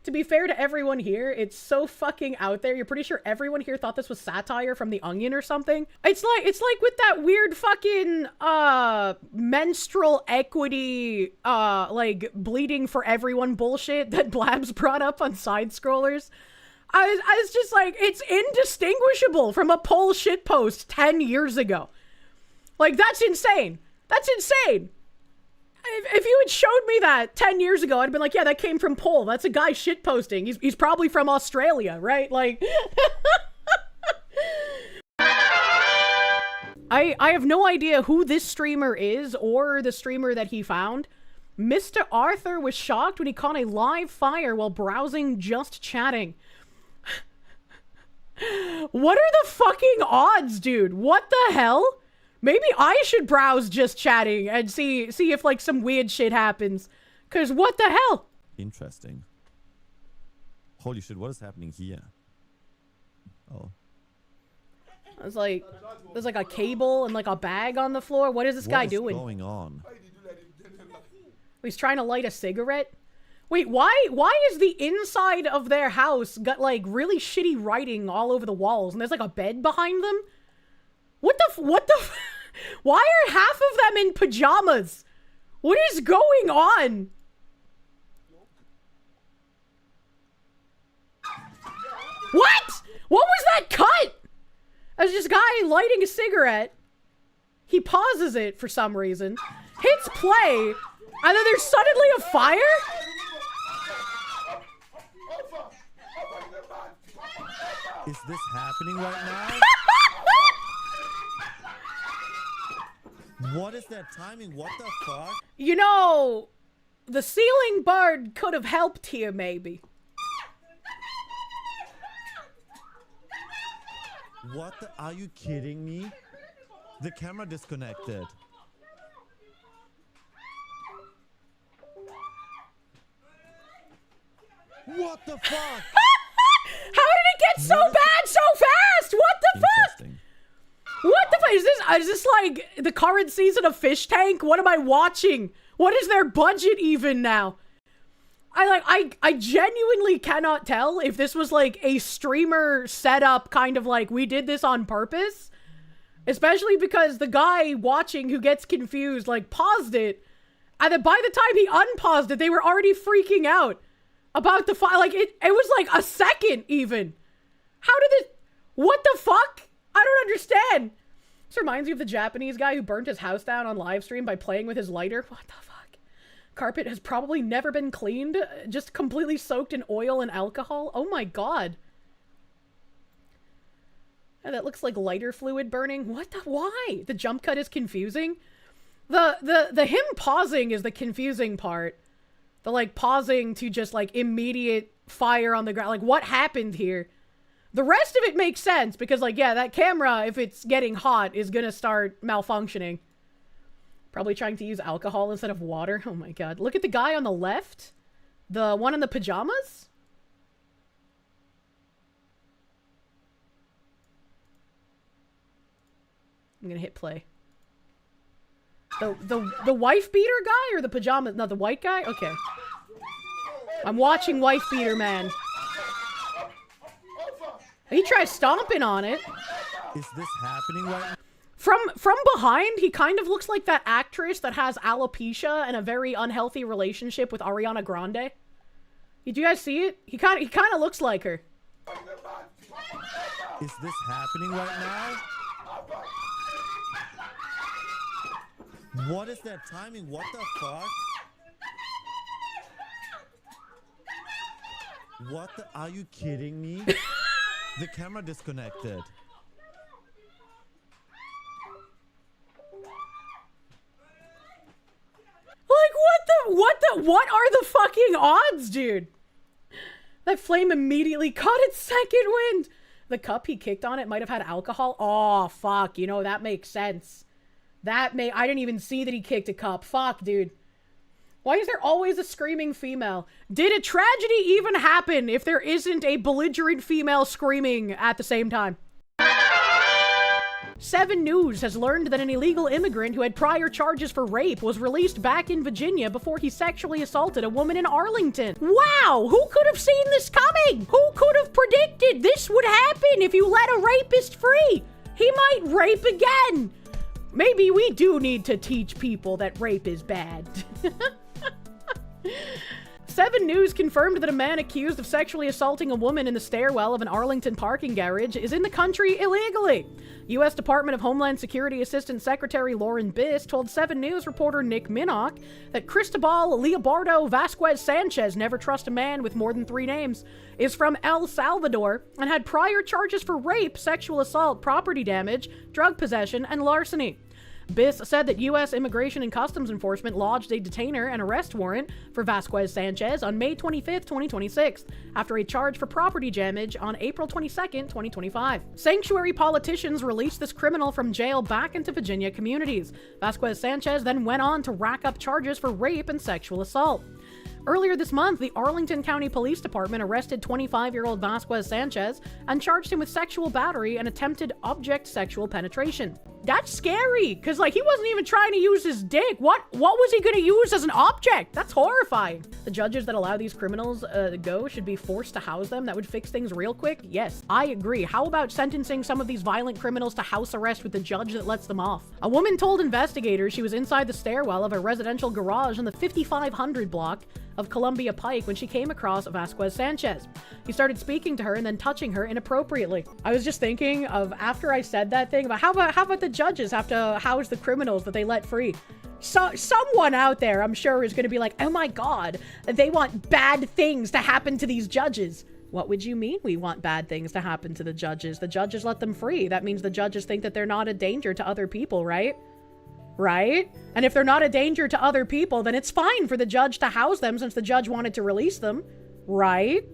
To be fair to everyone here, it's so fucking out there. You're pretty sure everyone here thought this was satire from The Onion or something. It's like with that weird fucking, menstrual equity, like, bleeding for everyone bullshit that Blabs brought up on side scrollers. I was just like, it's indistinguishable from a poll shitpost 10 years ago. Like, that's insane. That's insane. If you had showed me that 10 years ago, I'd been like, yeah, that came from Poll. That's a guy shitposting. He's probably from Australia, right? Like, I have no idea who this streamer is or the streamer that he found. Mr. Arthur was shocked when he caught a live fire while browsing Just Chatting. What are the fucking odds, dude? What the hell? Maybe I should browse Just Chatting and see if, like, some weird shit happens. Cause what the hell? Interesting. Holy shit, what is happening here? Oh. There's like a cable and like a bag on the floor. What is this guy doing? What is going on? He's trying to light a cigarette. Wait, why is the inside of their house got like really shitty writing all over the walls and there's like a bed behind them? What the why are half of them in pajamas? What is going on? What? What was that cut? As this guy lighting a cigarette, he pauses it for some reason, hits play, and then there's suddenly a fire? Is this happening right now? What is that timing? What the fuck? You know, the ceiling bird could have helped here, maybe. What the? Are you kidding me? The camera disconnected. What the fuck? How did it get so bad so fast? What the fuck? What the fuck? Is this like the current season of Fish Tank? What am I watching? What is their budget even now? I genuinely cannot tell if this was like a streamer setup, kind of like we did this on purpose. Especially because the guy watching who gets confused, like, paused it. And then by the time he unpaused it, they were already freaking out about the file. Like, it was like a second even. How did it? What the fuck? I don't understand. This reminds me of the Japanese guy who burnt his house down on livestream by playing with his lighter. What the fuck? Carpet has probably never been cleaned. Just completely soaked in oil and alcohol. Oh my god. And that looks like lighter fluid burning. What the? Why? The jump cut is confusing. The him pausing is the confusing part. The like pausing to just like immediate fire on the ground. Like what happened here? The rest of it makes sense because like, yeah, that camera, if it's getting hot, is gonna start malfunctioning. Probably trying to use alcohol instead of water. Oh my god. Look at the guy on the left. The one in the pajamas. I'm gonna hit play. The wife beater guy or the pajamas? No, the white guy? Okay. I'm watching wife beater man. He tries stomping on it. Is this happening right now? From behind, he kind of looks like that actress that has alopecia and a very unhealthy relationship with Ariana Grande. Did you guys see it? He kind of looks like her. Is this happening right now? What is that timing? What the fuck? What the? Are you kidding me? The camera disconnected. What are the fucking odds, dude? That flame immediately caught its second wind. The cup he kicked on it might have had alcohol. Oh, fuck. You know, that makes sense. I didn't even see that he kicked a cup. Fuck, dude. Why is there always a screaming female? Did a tragedy even happen if there isn't a belligerent female screaming at the same time? 7 News has learned that an illegal immigrant who had prior charges for rape was released back in Virginia before he sexually assaulted a woman in Arlington. Wow, who could have seen this coming? Who could have predicted this would happen if you let a rapist free? He might rape again. Maybe we do need to teach people that rape is bad. 7 News confirmed that a man accused of sexually assaulting a woman in the stairwell of an Arlington parking garage is in the country illegally. U.S. Department of Homeland Security Assistant Secretary Lauren Biss told 7 News reporter Nick Minnock that Cristobal Leobardo Vasquez Sanchez, never trust a man with more than 3 names, is from El Salvador and had prior charges for rape, sexual assault, property damage, drug possession, and larceny. Biss said that U.S. Immigration and Customs Enforcement lodged a detainer and arrest warrant for Vasquez Sanchez on May 25, 2026, after a charge for property damage on April 22, 2025. Sanctuary politicians released this criminal from jail back into Virginia communities. Vasquez Sanchez then went on to rack up charges for rape and sexual assault. Earlier this month, the Arlington County Police Department arrested 25-year-old Vasquez Sanchez and charged him with sexual battery and attempted object sexual penetration. That's scary, because, like, he wasn't even trying to use his dick. What was he going to use as an object? That's horrifying. The judges that allow these criminals to go should be forced to house them. That would fix things real quick. Yes, I agree. How about sentencing some of these violent criminals to house arrest with the judge that lets them off? A woman told investigators she was inside the stairwell of a residential garage in the 5500 block of Columbia Pike when she came across Vasquez Sanchez. He started speaking to her and then touching her inappropriately. I was just thinking of, after I said that thing, about how about the judges have to house the criminals that they let free? So someone out there, I'm sure, is going to be like, oh my god, they want bad things to happen to these judges. What would you mean we want bad things to happen to the judges? The judges let them free. That means the judges think that they're not a danger to other people, right? Right? And if they're not a danger to other people, then it's fine for the judge to house them since the judge wanted to release them, right?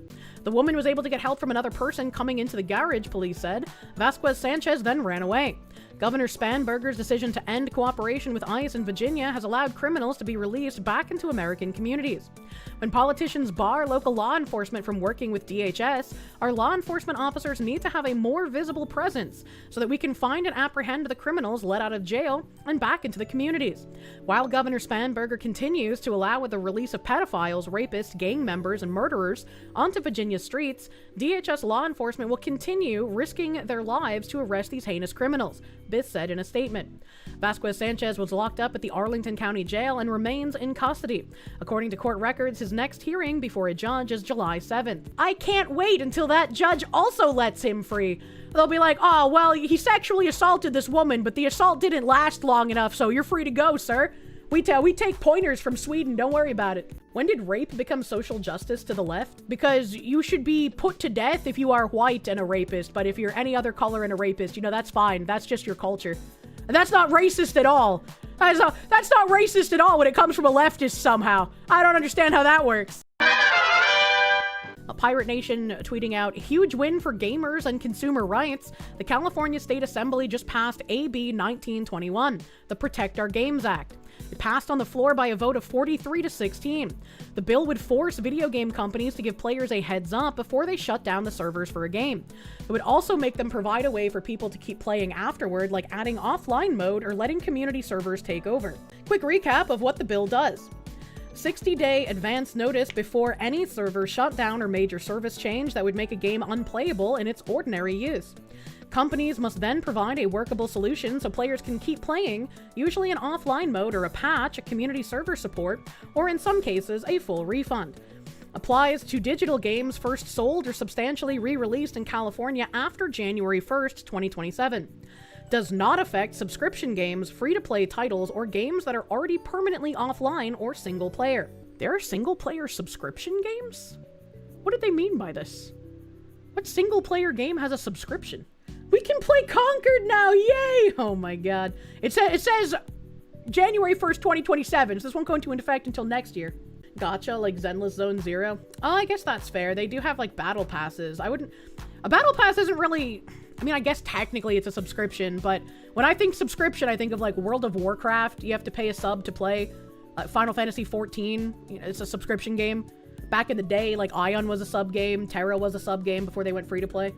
The woman was able to get help from another person coming into the garage, police said. Vasquez Sanchez then ran away. Governor Spanberger's decision to end cooperation with ICE in Virginia has allowed criminals to be released back into American communities. When politicians bar local law enforcement from working with DHS, our law enforcement officers need to have a more visible presence so that we can find and apprehend the criminals let out of jail and back into the communities. While Governor Spanberger continues to allow the release of pedophiles, rapists, gang members, and murderers onto Virginia's streets, DHS law enforcement will continue risking their lives to arrest these heinous criminals, Biss said in a statement. Vasquez Sanchez was locked up at the Arlington County Jail and remains in custody. According to court records, his next hearing before a judge is July 7th. I can't wait until that judge also lets him free. They'll be like, oh, well, he sexually assaulted this woman, but the assault didn't last long enough, so you're free to go, sir. We take pointers from Sweden, don't worry about it. When did rape become social justice to the left? Because you should be put to death if you are white and a rapist, but if you're any other color and a rapist, you know, that's fine. That's just your culture. And that's not racist at all. That's not racist at all when it comes from a leftist somehow. I don't understand how that works. A Pirate Nation tweeting out, huge win for gamers and consumer rights. The California State Assembly just passed AB 1921, the Protect Our Games Act. It passed on the floor by a vote of 43 to 16. The bill would force video game companies to give players a heads up before they shut down the servers for a game. It would also make them provide a way for people to keep playing afterward, like adding offline mode or letting community servers take over. Quick recap of what the bill does. 60-day advance notice before any server shutdown or major service change that would make a game unplayable in its ordinary use. Companies must then provide a workable solution so players can keep playing, usually in offline mode or a patch, a community server support, or in some cases, a full refund. Applies to digital games first sold or substantially re-released in California after January 1st, 2027. Does not affect subscription games, free-to-play titles, or games that are already permanently offline or single-player. There are single-player subscription games? What did they mean by this? What single-player game has a subscription? We can play Conquered now! Yay! Oh my god. It says January 1st, 2027, so this won't go into effect until next year. Gotcha, like Zenless Zone Zero. Oh, I guess that's fair. They do have, like, battle passes. A battle pass isn't really... I mean, I guess technically it's a subscription, but when I think subscription, I think of, like, World of Warcraft. You have to pay a sub to play. Final Fantasy XIV, you know, it's a subscription game. Back in the day, like, Ion was a sub game. Terra was a sub game before they went free to play.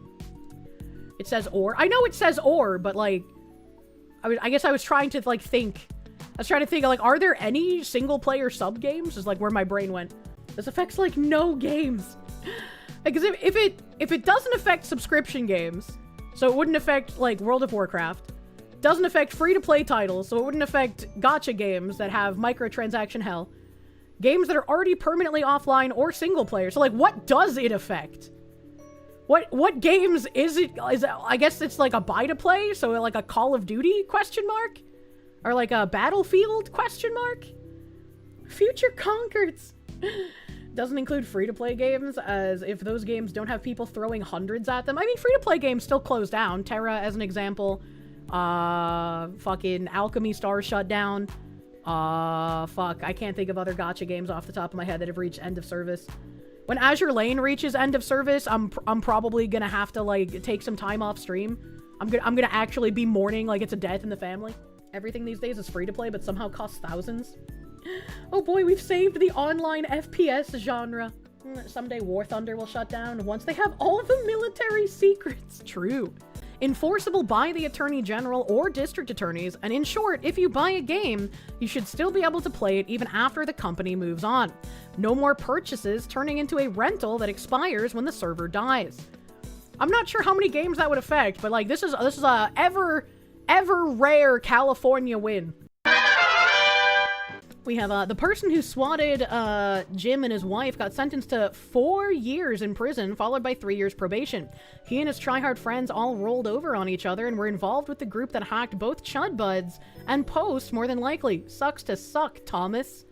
It says or. I know it says or, but, like, I guess I was trying to, like, think. I was trying to think, like, are there any single-player sub-games? Is, like, where my brain went. This affects, like, no games. Because if it doesn't affect subscription games, so it wouldn't affect, like, World of Warcraft, doesn't affect free-to-play titles, so it wouldn't affect gacha games that have microtransaction hell, games that are already permanently offline or single-player. So, like, what does it affect? What games is it? I guess it's, like, a buy-to-play, so, like, a Call of Duty, question mark? Or, like, a Battlefield, question mark? Future Conquereds. Doesn't include free-to-play games, as if those games don't have people throwing hundreds at them. I mean, free-to-play games still close down. Terra, as an example. Fucking Alchemy Stars shut down. Fuck. I can't think of other gacha games off the top of my head that have reached end of service. When Azure Lane reaches end of service, I'm probably gonna have to, like, take some time off stream. I'm gonna actually be mourning like it's a death in the family. Everything these days is free-to-play, but somehow costs thousands. Oh boy, we've saved the online FPS genre. Someday War Thunder will shut down once they have all the military secrets. True. Enforceable by the Attorney General or District Attorneys, and in short, if you buy a game, you should still be able to play it even after the company moves on. No more purchases turning into a rental that expires when the server dies. I'm not sure how many games that would affect, but, like, this is a ever rare California win. We have, the person who swatted, Jim and his wife got sentenced to 4 years in prison, followed by 3 years probation. He and his tryhard friends all rolled over on each other and were involved with the group that hacked both Chud Buds and Post, more than likely. Sucks to suck, Thomas.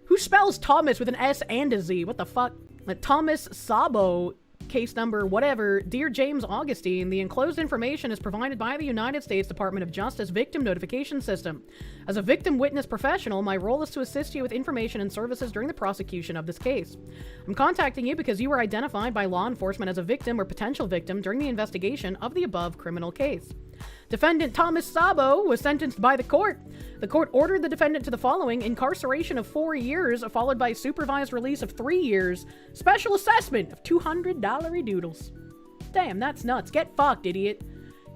Who spells Thomas with an S and a Z? What the fuck? Thomas Sabo. Case number whatever. Dear James Augustine, the enclosed information is provided by the United States Department of Justice Victim Notification System. As a victim witness professional, my role is to assist you with information and services during the prosecution of this case. I'm contacting you because you were identified by law enforcement as a victim or potential victim during the investigation of the above criminal case. Defendant Thomas Sabo was sentenced by the court. The court ordered the defendant to the following: incarceration of 4 years, followed by supervised release of 3 years, special assessment of $200 doodles. Damn, that's nuts. Get fucked, idiot.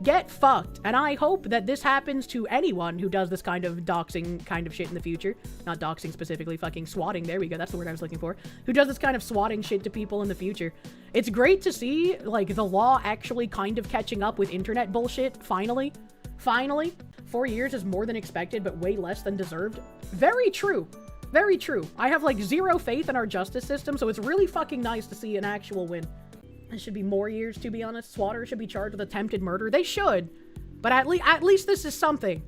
Get fucked. And I hope that this happens to anyone who does this kind of doxing kind of shit in the future. Not doxing specifically, fucking swatting. There we go. That's the word I was looking for. Who does this kind of swatting shit to people in the future. It's great to see, like, the law actually kind of catching up with internet bullshit. Finally. Finally. 4 years is more than expected, but way less than deserved. Very true. Very true. I have, like, zero faith in our justice system, so it's really fucking nice to see an actual win. It should be more years, to be honest. Swatter should be charged with attempted murder. They should. But at least this is something.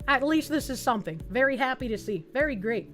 At least this is something. Very happy to see. Very great.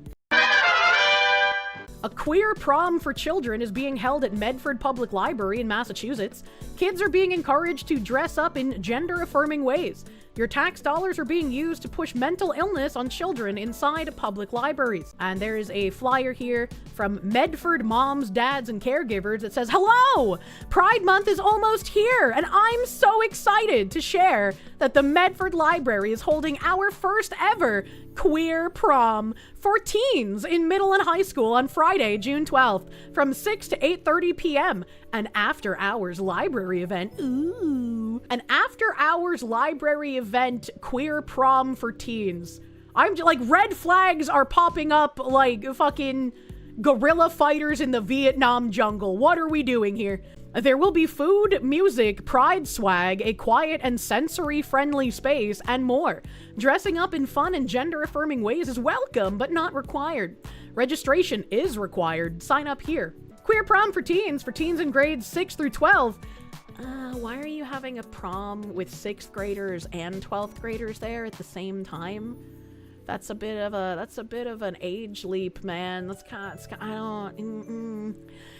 A queer prom for children is being held at Medford Public Library in Massachusetts. Kids are being encouraged to dress up in gender-affirming ways. Your tax dollars are being used to push mental illness on children inside public libraries. And there is a flyer here from Medford moms, dads, and caregivers that says, "Hello! Pride Month is almost here, and I'm so excited to share that the Medford Library is holding our first ever queer prom for teens in middle and high school on Friday, June 12th from 6 to 8:30 p.m. An after-hours library event. Ooh. An after-hours library event queer prom for teens. like, red flags are popping up like fucking guerrilla fighters in the Vietnam jungle. What are we doing here? There will be food, music, pride swag, a quiet and sensory-friendly space, and more. Dressing up in fun and gender-affirming ways is welcome, but not required. Registration is required. Sign up here. Queer prom for teens in grades 6 through 12. Why are you having a prom with 6th graders and 12th graders there at the same time? That's a bit of an age leap, man. That's kind of, I don't.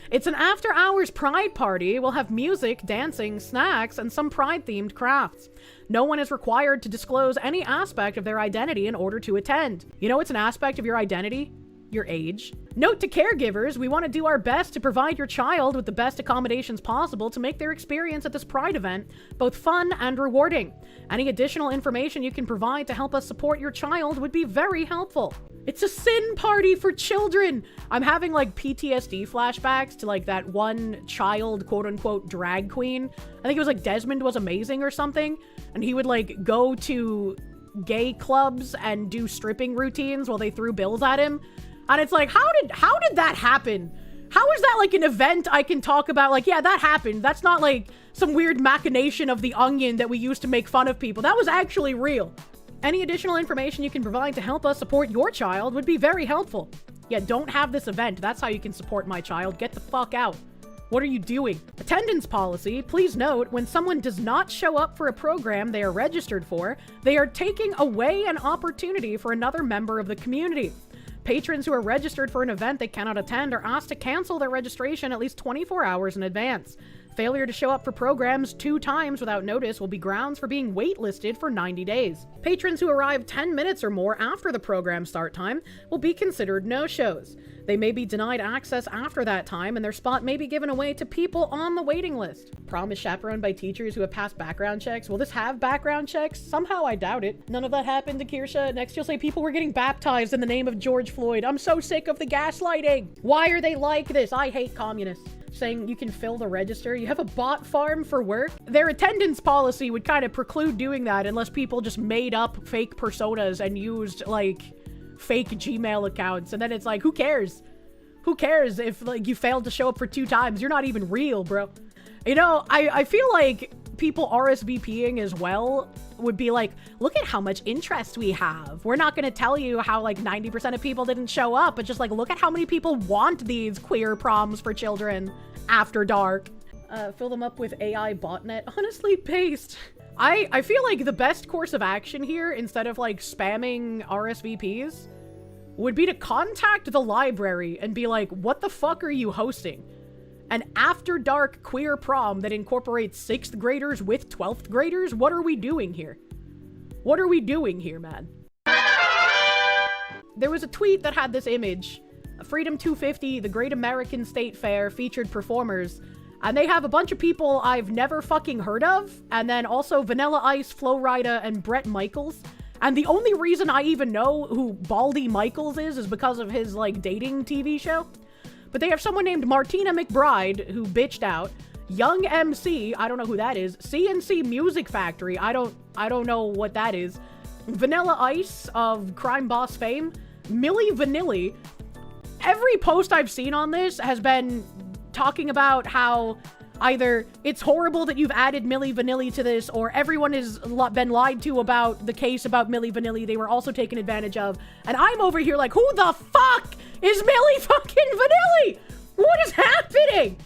It's an after-hours pride party. We'll have music, dancing, snacks, and some pride-themed crafts. No one is required to disclose any aspect of their identity in order to attend. You know what's an aspect of your identity? Your age. Note to caregivers, we want to do our best to provide your child with the best accommodations possible to make their experience at this pride event both fun and rewarding. Any additional information you can provide to help us support your child would be very helpful. It's a sin party for children! I'm having like PTSD flashbacks to like that one child quote-unquote drag queen. I think it was like Desmond Was Amazing or something, and he would like go to gay clubs and do stripping routines while they threw bills at him. And it's like, how did that happen? How is that like an event I can talk about? Like, yeah, that happened. That's not like some weird machination of the Onion that we used to make fun of people. That was actually real. Any additional information you can provide to help us support your child would be very helpful. Yeah, don't have this event. That's how you can support my child. Get the fuck out. What are you doing? Attendance policy. Please note, when someone does not show up for a program they are registered for, they are taking away an opportunity for another member of the community. Patrons who are registered for an event they cannot attend are asked to cancel their registration at least 24 hours in advance. Failure to show up for programs 2 times without notice will be grounds for being waitlisted for 90 days. Patrons who arrive 10 minutes or more after the program start time will be considered no-shows. They may be denied access after that time, and their spot may be given away to people on the waiting list. Prom is chaperoned by teachers who have passed background checks. Will this have background checks? Somehow I doubt it. None of that happened to Kirsche. Next you'll say people were getting baptized in the name of George Floyd. I'm so sick of the gaslighting. Why are they like this? I hate communists. Saying you can fill the register. You have a bot farm for work? Their attendance policy would kind of preclude doing that unless people just made up fake personas and used like fake Gmail accounts. And then it's like, who cares? Who cares if like you failed to show up for 2 times? You're not even real, bro. You know, I feel like people RSVPing as well would be like, look at how much interest we have. We're not going to tell you how like 90% of people didn't show up, but just like, look at how many people want these queer proms for children after dark. Fill them up with AI botnet. Honestly, paste. I feel like the best course of action here, instead of like spamming RSVPs, would be to contact the library and be like, what the fuck are you hosting? An after dark queer prom that incorporates 6th graders with 12th graders? What are we doing here? What are we doing here, man? There was a tweet that had this image. Freedom 250, the Great American State Fair, featured performers. And they have a bunch of people I've never fucking heard of. And then also Vanilla Ice, Flo Rida, and Bret Michaels. And the only reason I even know who Baldy Michaels is because of his, like, dating TV show. But they have someone named Martina McBride, who bitched out. Young MC, I don't know who that is. CNC Music Factory, I don't know what that is. Vanilla Ice of Crime Boss fame. Milli Vanilli. Every post I've seen on this has been talking about how either it's horrible that you've added Milli Vanilli to this, or everyone has been lied to about the case about Milli Vanilli. They were also taken advantage of. And I'm over here like, who the fuck is Milli fucking Vanilli? What is happening?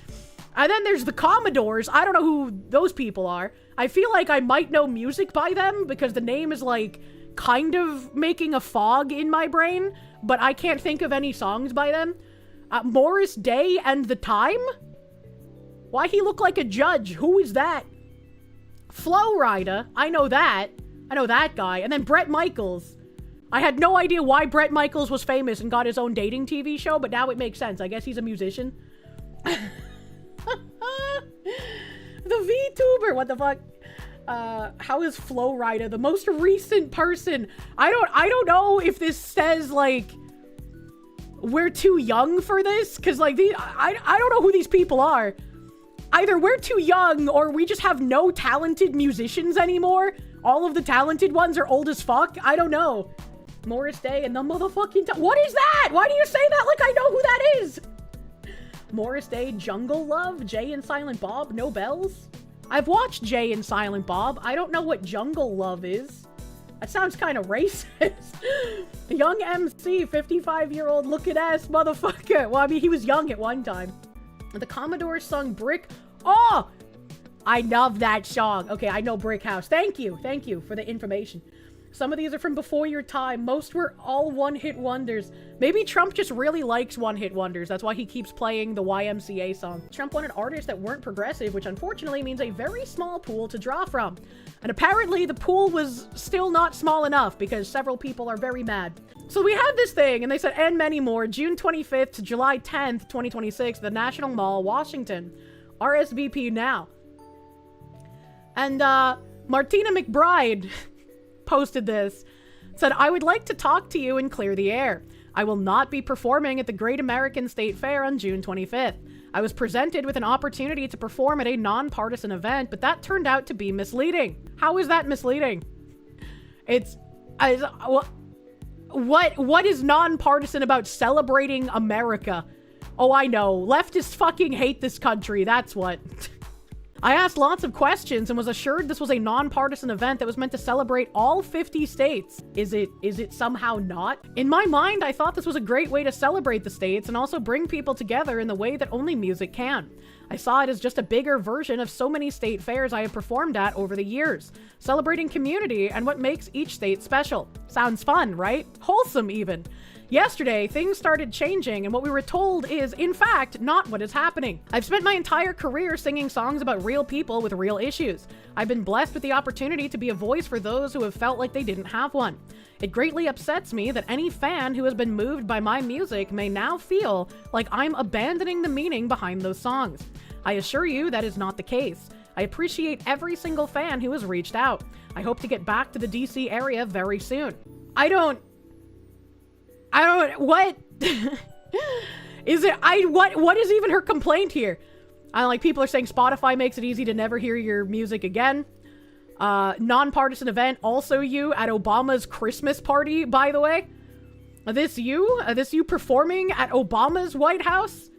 And then there's the Commodores. I don't know who those people are. I feel like I might know music by them because the name is like kind of making a fog in my brain, but I can't think of any songs by them. Morris Day and The Time? Why he look like a judge? Who is that? Flo Rida. I know that. I know that guy. And then Bret Michaels. I had no idea why Bret Michaels was famous and got his own dating TV show, but now it makes sense. I guess he's a musician. The VTuber. What the fuck? How is Flo Rida the most recent person? I don't know if this says like we're too young for this, because like I don't know who these people are. Either we're too young or we just have no talented musicians anymore. All of the talented ones are old as fuck. I don't know. Morris Day and the motherfucking what is that? Why do you say that like I know who that is? Morris Day, Jungle Love, Jay and Silent Bob, No Bells? I've watched Jay and Silent Bob. I don't know what Jungle Love is. That sounds kind of racist. Young MC, 55-year-old looking ass motherfucker. Well, I mean, he was young at one time. The Commodores sung Brick. Oh! I love that song. Okay, I know Brick House. Thank you for the information. Some of these are from before your time. Most were all one-hit wonders. Maybe Trump just really likes one-hit wonders. That's why he keeps playing the YMCA song. Trump wanted artists that weren't progressive, which unfortunately means a very small pool to draw from. And apparently the pool was still not small enough because several people are very mad. So we had this thing, and they said, and many more, June 25th to July 10th, 2026, the National Mall, Washington. RSVP now. And, Martina McBride posted this, said, I would like to talk to you and clear the air. I will not be performing at the Great American State Fair on June 25th. I was presented with an opportunity to perform at a nonpartisan event, but that turned out to be misleading. How is that misleading? It's, what is nonpartisan about celebrating America? Oh, I know. Leftists fucking hate this country. That's what. I asked lots of questions and was assured this was a nonpartisan event that was meant to celebrate all 50 states. Is it somehow not? In my mind, I thought this was a great way to celebrate the states and also bring people together in the way that only music can. I saw it as just a bigger version of so many state fairs I have performed at over the years, celebrating community and what makes each state special. Sounds fun, right? Wholesome even. Yesterday, things started changing, and what we were told is, in fact, not what is happening. I've spent my entire career singing songs about real people with real issues. I've been blessed with the opportunity to be a voice for those who have felt like they didn't have one. It greatly upsets me that any fan who has been moved by my music may now feel like I'm abandoning the meaning behind those songs. I assure you that is not the case. I appreciate every single fan who has reached out. I hope to get back to the DC area very soon. What is it? What is even her complaint here? People are saying Spotify makes it easy to never hear your music again. Nonpartisan event, also you at Obama's Christmas party, by the way. This you performing at Obama's White House?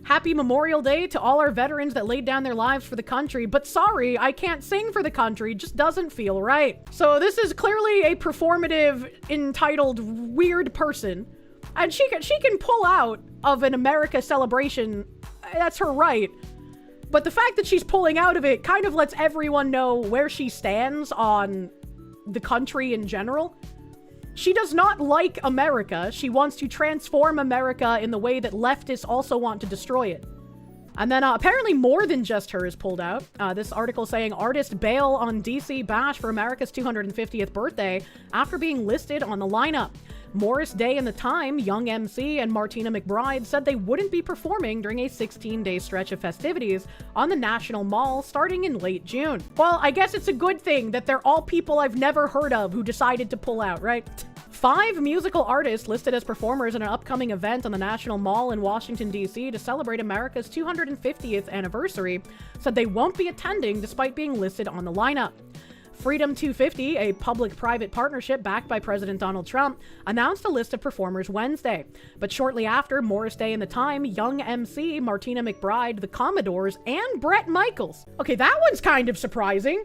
Happy Memorial Day to all our veterans that laid down their lives for the country, but sorry, I can't sing for the country, just doesn't feel right. So this is clearly a performative, entitled, weird person, and she can pull out of an America celebration, that's her right. But the fact that she's pulling out of it kind of lets everyone know where she stands on the country in general. She does not like America. She wants to transform America in the way that leftists also want to destroy it. And then apparently more than just her is pulled out. This article saying artist bail on DC bash for America's 250th birthday after being listed on the lineup. Morris Day and the Time, Young MC, and Martina McBride said they wouldn't be performing during a 16-day stretch of festivities on the National Mall starting in late June. Well, I guess it's a good thing that they're all people I've never heard of who decided to pull out, right? 5 musical artists listed as performers in an upcoming event on the National Mall in Washington, D.C. to celebrate America's 250th anniversary said they won't be attending despite being listed on the lineup. Freedom 250, a public-private partnership backed by President Donald Trump, announced a list of performers Wednesday. But shortly after, Morris Day and the Time, Young MC, Martina McBride, the Commodores, and Bret Michaels. Okay, that one's kind of surprising.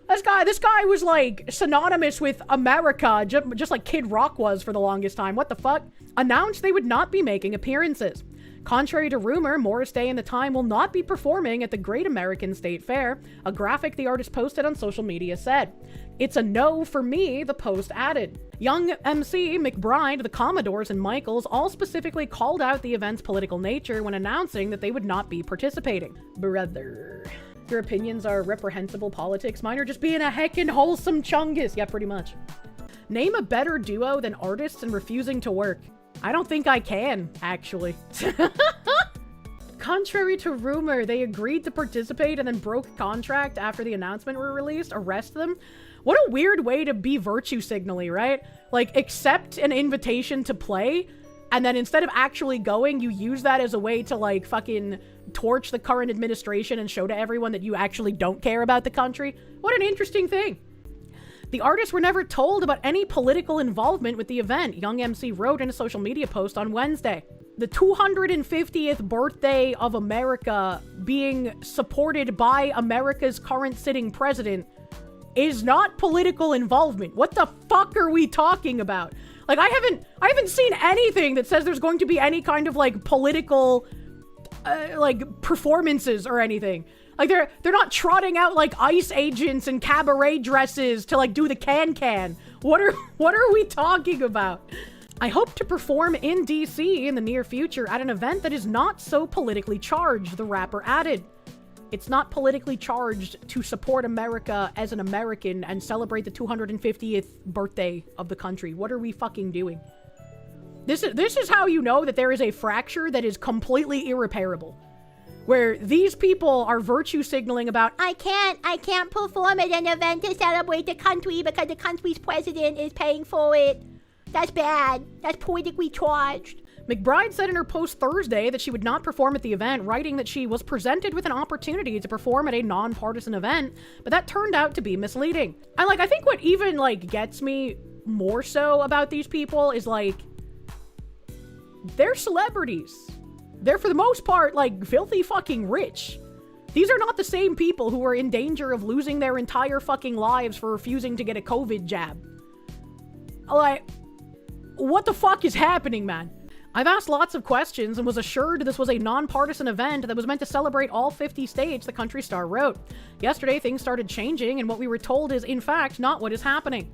This guy was like synonymous with America, just like Kid Rock was for the longest time. What the fuck? Announced they would not be making appearances. Contrary to rumor, Morris Day and the Time will not be performing at the Great American State Fair, a graphic the artist posted on social media said. It's a no for me, the post added. Young MC, McBride, the Commodores, and Michaels all specifically called out the event's political nature when announcing that they would not be participating. Brother. Your opinions are reprehensible politics. Mine are just being a heckin' wholesome chungus. Yeah, pretty much. Name a better duo than artists and refusing to work. I don't think I can, actually. Contrary to rumor, they agreed to participate and then broke contract after the announcement were released. Arrest them? What a weird way to be virtue signaling, right? Like, accept an invitation to play, and then instead of actually going, you use that as a way to, like, fucking torch the current administration and show to everyone that you actually don't care about the country. What an interesting thing. The artists were never told about any political involvement with the event, Young MC wrote in a social media post on Wednesday. The 250th birthday of America being supported by America's current sitting president is not political involvement. What the fuck are we talking about? Like, I haven't seen anything that says there's going to be any kind of, like, political, like, performances or anything. Like, they're not trotting out, like, ICE agents and cabaret dresses to, like, do the can-can. What are we talking about? I hope to perform in DC in the near future at an event that is not so politically charged, the rapper added. It's not politically charged to support America as an American and celebrate the 250th birthday of the country. What are we fucking doing? This is how you know that there is a fracture that is completely irreparable. Where these people are virtue signaling about, I can't perform at an event to celebrate the country because the country's president is paying for it. That's bad. That's politically charged. McBride said in her post Thursday that she would not perform at the event, writing that she was presented with an opportunity to perform at a non-partisan event, but that turned out to be misleading. And, like, I think what even, like, gets me more so about these people is, like, they're celebrities. They're, for the most part, like, filthy fucking rich. These are not the same people who are in danger of losing their entire fucking lives for refusing to get a COVID jab. Like, what the fuck is happening, man? I've asked lots of questions and was assured this was a non-partisan event that was meant to celebrate all 50 states, the country star wrote. Yesterday, things started changing, and what we were told is, in fact, not what is happening.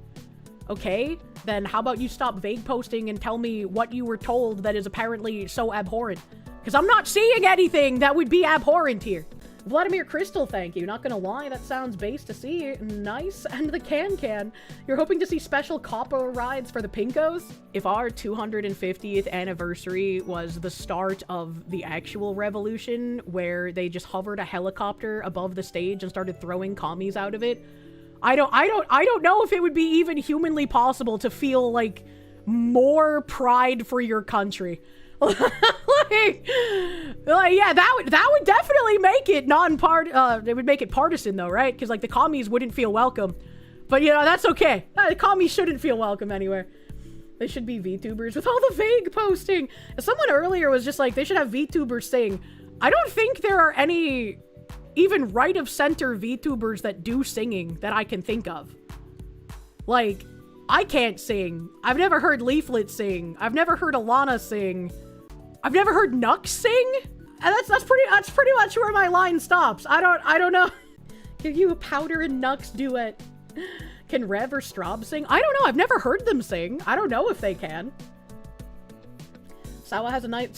Okay, then how about you stop vague posting and tell me what you were told that is apparently so abhorrent? Because I'm not seeing anything that would be abhorrent here. Vladimir Crystal, thank you. Not gonna lie, that sounds base to see. Nice. And the can-can. You're hoping to see special Capo rides for the Pinkos? If our 250th anniversary was the start of the actual revolution, where they just hovered a helicopter above the stage and started throwing commies out of it, I don't know if it would be even humanly possible to feel, like, more pride for your country. like, yeah, that would definitely make it it would make it partisan though, right? Because, like, the commies wouldn't feel welcome. But, you know, that's okay. The commies shouldn't feel welcome anywhere. They should be VTubers with all the vague posting. Someone earlier was just like, they should have VTubers sing. I don't think there are any even right of center VTubers that do singing that I can think of. Like, I can't sing. I've never heard Leaflet sing. I've never heard Alana sing. I've never heard Nux sing. And that's pretty much where my line stops. I don't know. Give you a Powder and Nux duet. Can Rev or Straub sing? I don't know. I've never heard them sing. I don't know if they can. Sawa has a night.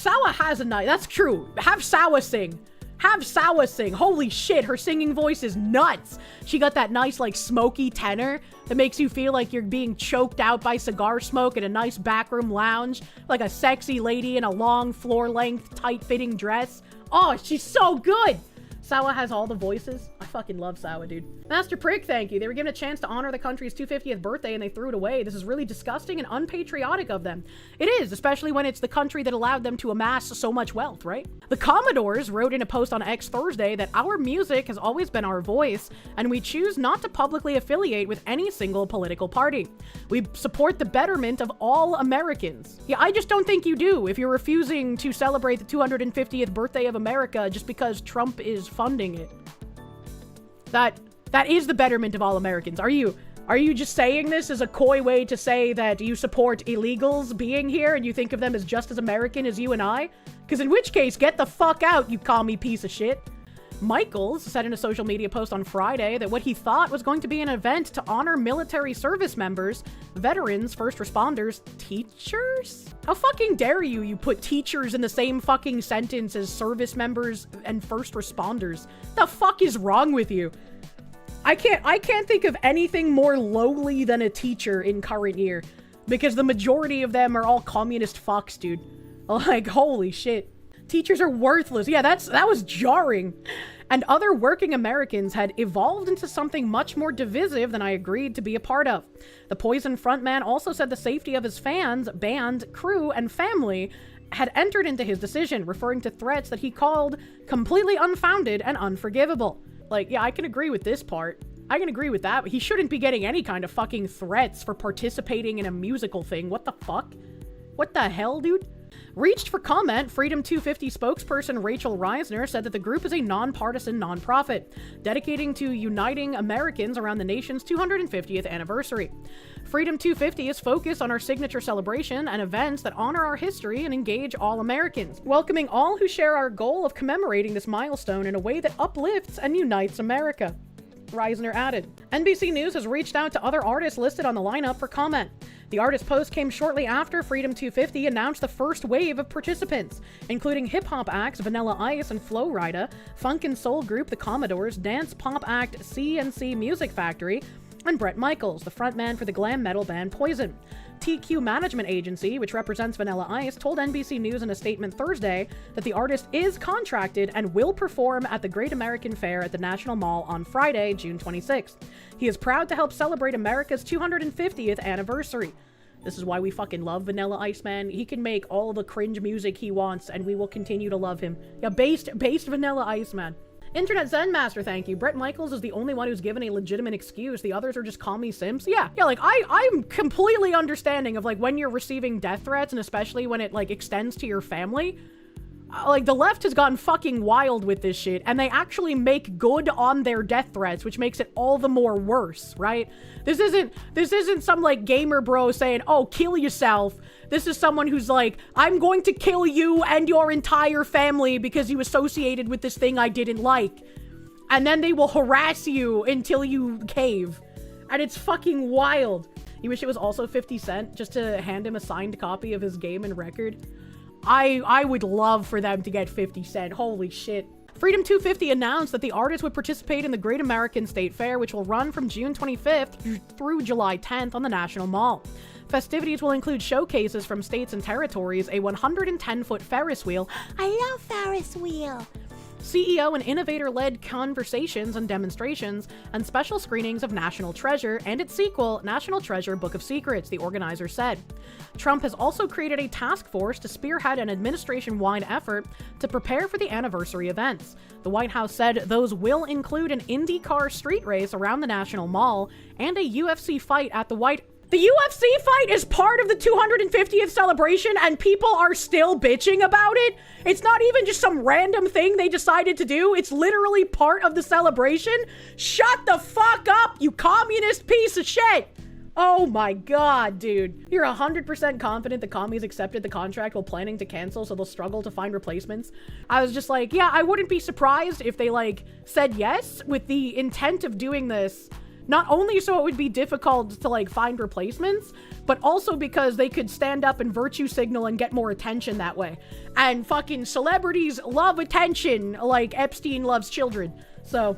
That's true. Have Sawa sing. Have Sawa sing. Holy shit, her singing voice is nuts. She got that nice, like, smoky tenor that makes you feel like you're being choked out by cigar smoke in a nice backroom lounge, like a sexy lady in a long, floor-length, tight-fitting dress. Oh, she's so good. Sawa has all the voices. I fucking love Sawa, dude. Master Prick, thank you. They were given a chance to honor the country's 250th birthday and they threw it away. This is really disgusting and unpatriotic of them. It is, especially when it's the country that allowed them to amass so much wealth, right? The Commodores wrote in a post on X Thursday that our music has always been our voice and we choose not to publicly affiliate with any single political party. We support the betterment of all Americans. Yeah, I just don't think you do if you're refusing to celebrate the 250th birthday of America just because Trump is funding it. That is the betterment of all Americans. Are you just saying this as a coy way to say that you support illegals being here and you think of them as just as American as you and I? Because in which case, get the fuck out, you commie piece of shit. Michaels said in a social media post on Friday that what he thought was going to be an event to honor military service members, veterans, first responders, teachers? How fucking dare you put teachers in the same fucking sentence as service members and first responders? The fuck is wrong with you? I can't think of anything more lowly than a teacher in current year, because the majority of them are all communist fucks, dude. Like, holy shit. Teachers are worthless. Yeah, that was jarring. And other working Americans had evolved into something much more divisive than I agreed to be a part of. The Poison frontman also said the safety of his fans, band, crew, and family had entered into his decision, referring to threats that he called completely unfounded and unforgivable. Like, yeah, I can agree with this part. I can agree with that, but he shouldn't be getting any kind of fucking threats for participating in a musical thing. What the fuck? What the hell, dude? Reached for comment, Freedom 250 spokesperson Rachel Reisner said that the group is a nonpartisan nonprofit, dedicating to uniting Americans around the nation's 250th anniversary. Freedom 250 is focused on our signature celebration and events that honor our history and engage all Americans, welcoming all who share our goal of commemorating this milestone in a way that uplifts and unites America. Reisner added. NBC News has reached out to other artists listed on the lineup for comment. The artist post came shortly after Freedom 250 announced the first wave of participants, including hip-hop acts Vanilla Ice and Flo Rida, funk and soul group The Commodores, dance pop act CNC Music Factory, and Bret Michaels, the frontman for the glam metal band Poison. TQ Management Agency, which represents Vanilla Ice, told NBC News in a statement Thursday that the artist is contracted and will perform at the Great American Fair at the National Mall on Friday, June 26th. He is proud to help celebrate America's 250th anniversary. This is why we fucking love Vanilla Ice, man. He can make all the cringe music he wants, and we will continue to love him. Yeah, based Vanilla Ice, man. Internet Zen Master, thank you. Bret Michaels is the only one who's given a legitimate excuse. The others are just call me simps. Yeah, like, I'm completely understanding of, like, when you're receiving death threats, and especially when it, like, extends to your family. Like, the left has gotten fucking wild with this shit, and they actually make good on their death threats, which makes it all the more worse, right? This isn't some, like, gamer bro saying, oh, kill yourself. This is someone who's like, I'm going to kill you and your entire family because you associated with this thing I didn't like. And then they will harass you until you cave. And it's fucking wild. You wish it was also 50 Cent just to hand him a signed copy of his game and record? I would love for them to get 50 Cent. Holy shit. Freedom 250 announced that the artist would participate in the Great American State Fair, which will run from June 25th through July 10th on the National Mall. Festivities will include showcases from states and territories, a 110-foot Ferris wheel. I love Ferris wheel. CEO and innovator-led conversations and demonstrations, and special screenings of National Treasure and its sequel, National Treasure Book of Secrets, the organizer said. Trump has also created a task force to spearhead an administration-wide effort to prepare for the anniversary events. The White House said those will include an IndyCar street race around the National Mall and a UFC fight at the White House. The UFC fight is part of the 250th celebration and people are still bitching about it. It's not even just some random thing they decided to do. It's literally part of the celebration. Shut the fuck up, you communist piece of shit. Oh my god, dude. You're 100% confident the commies accepted the contract while planning to cancel, so they'll struggle to find replacements. I was just like, yeah, I wouldn't be surprised if they, like, said yes with the intent of doing this. Not only so it would be difficult to, like, find replacements, but also because they could stand up and virtue signal and get more attention that way. And fucking celebrities love attention like Epstein loves children. So,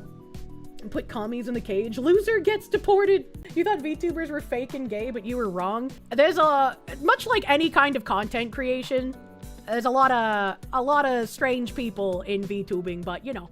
put commies in the cage. Loser gets deported. You thought VTubers were fake and gay, but you were wrong. There's much like any kind of content creation, there's a lot of strange people in VTubing, but you know.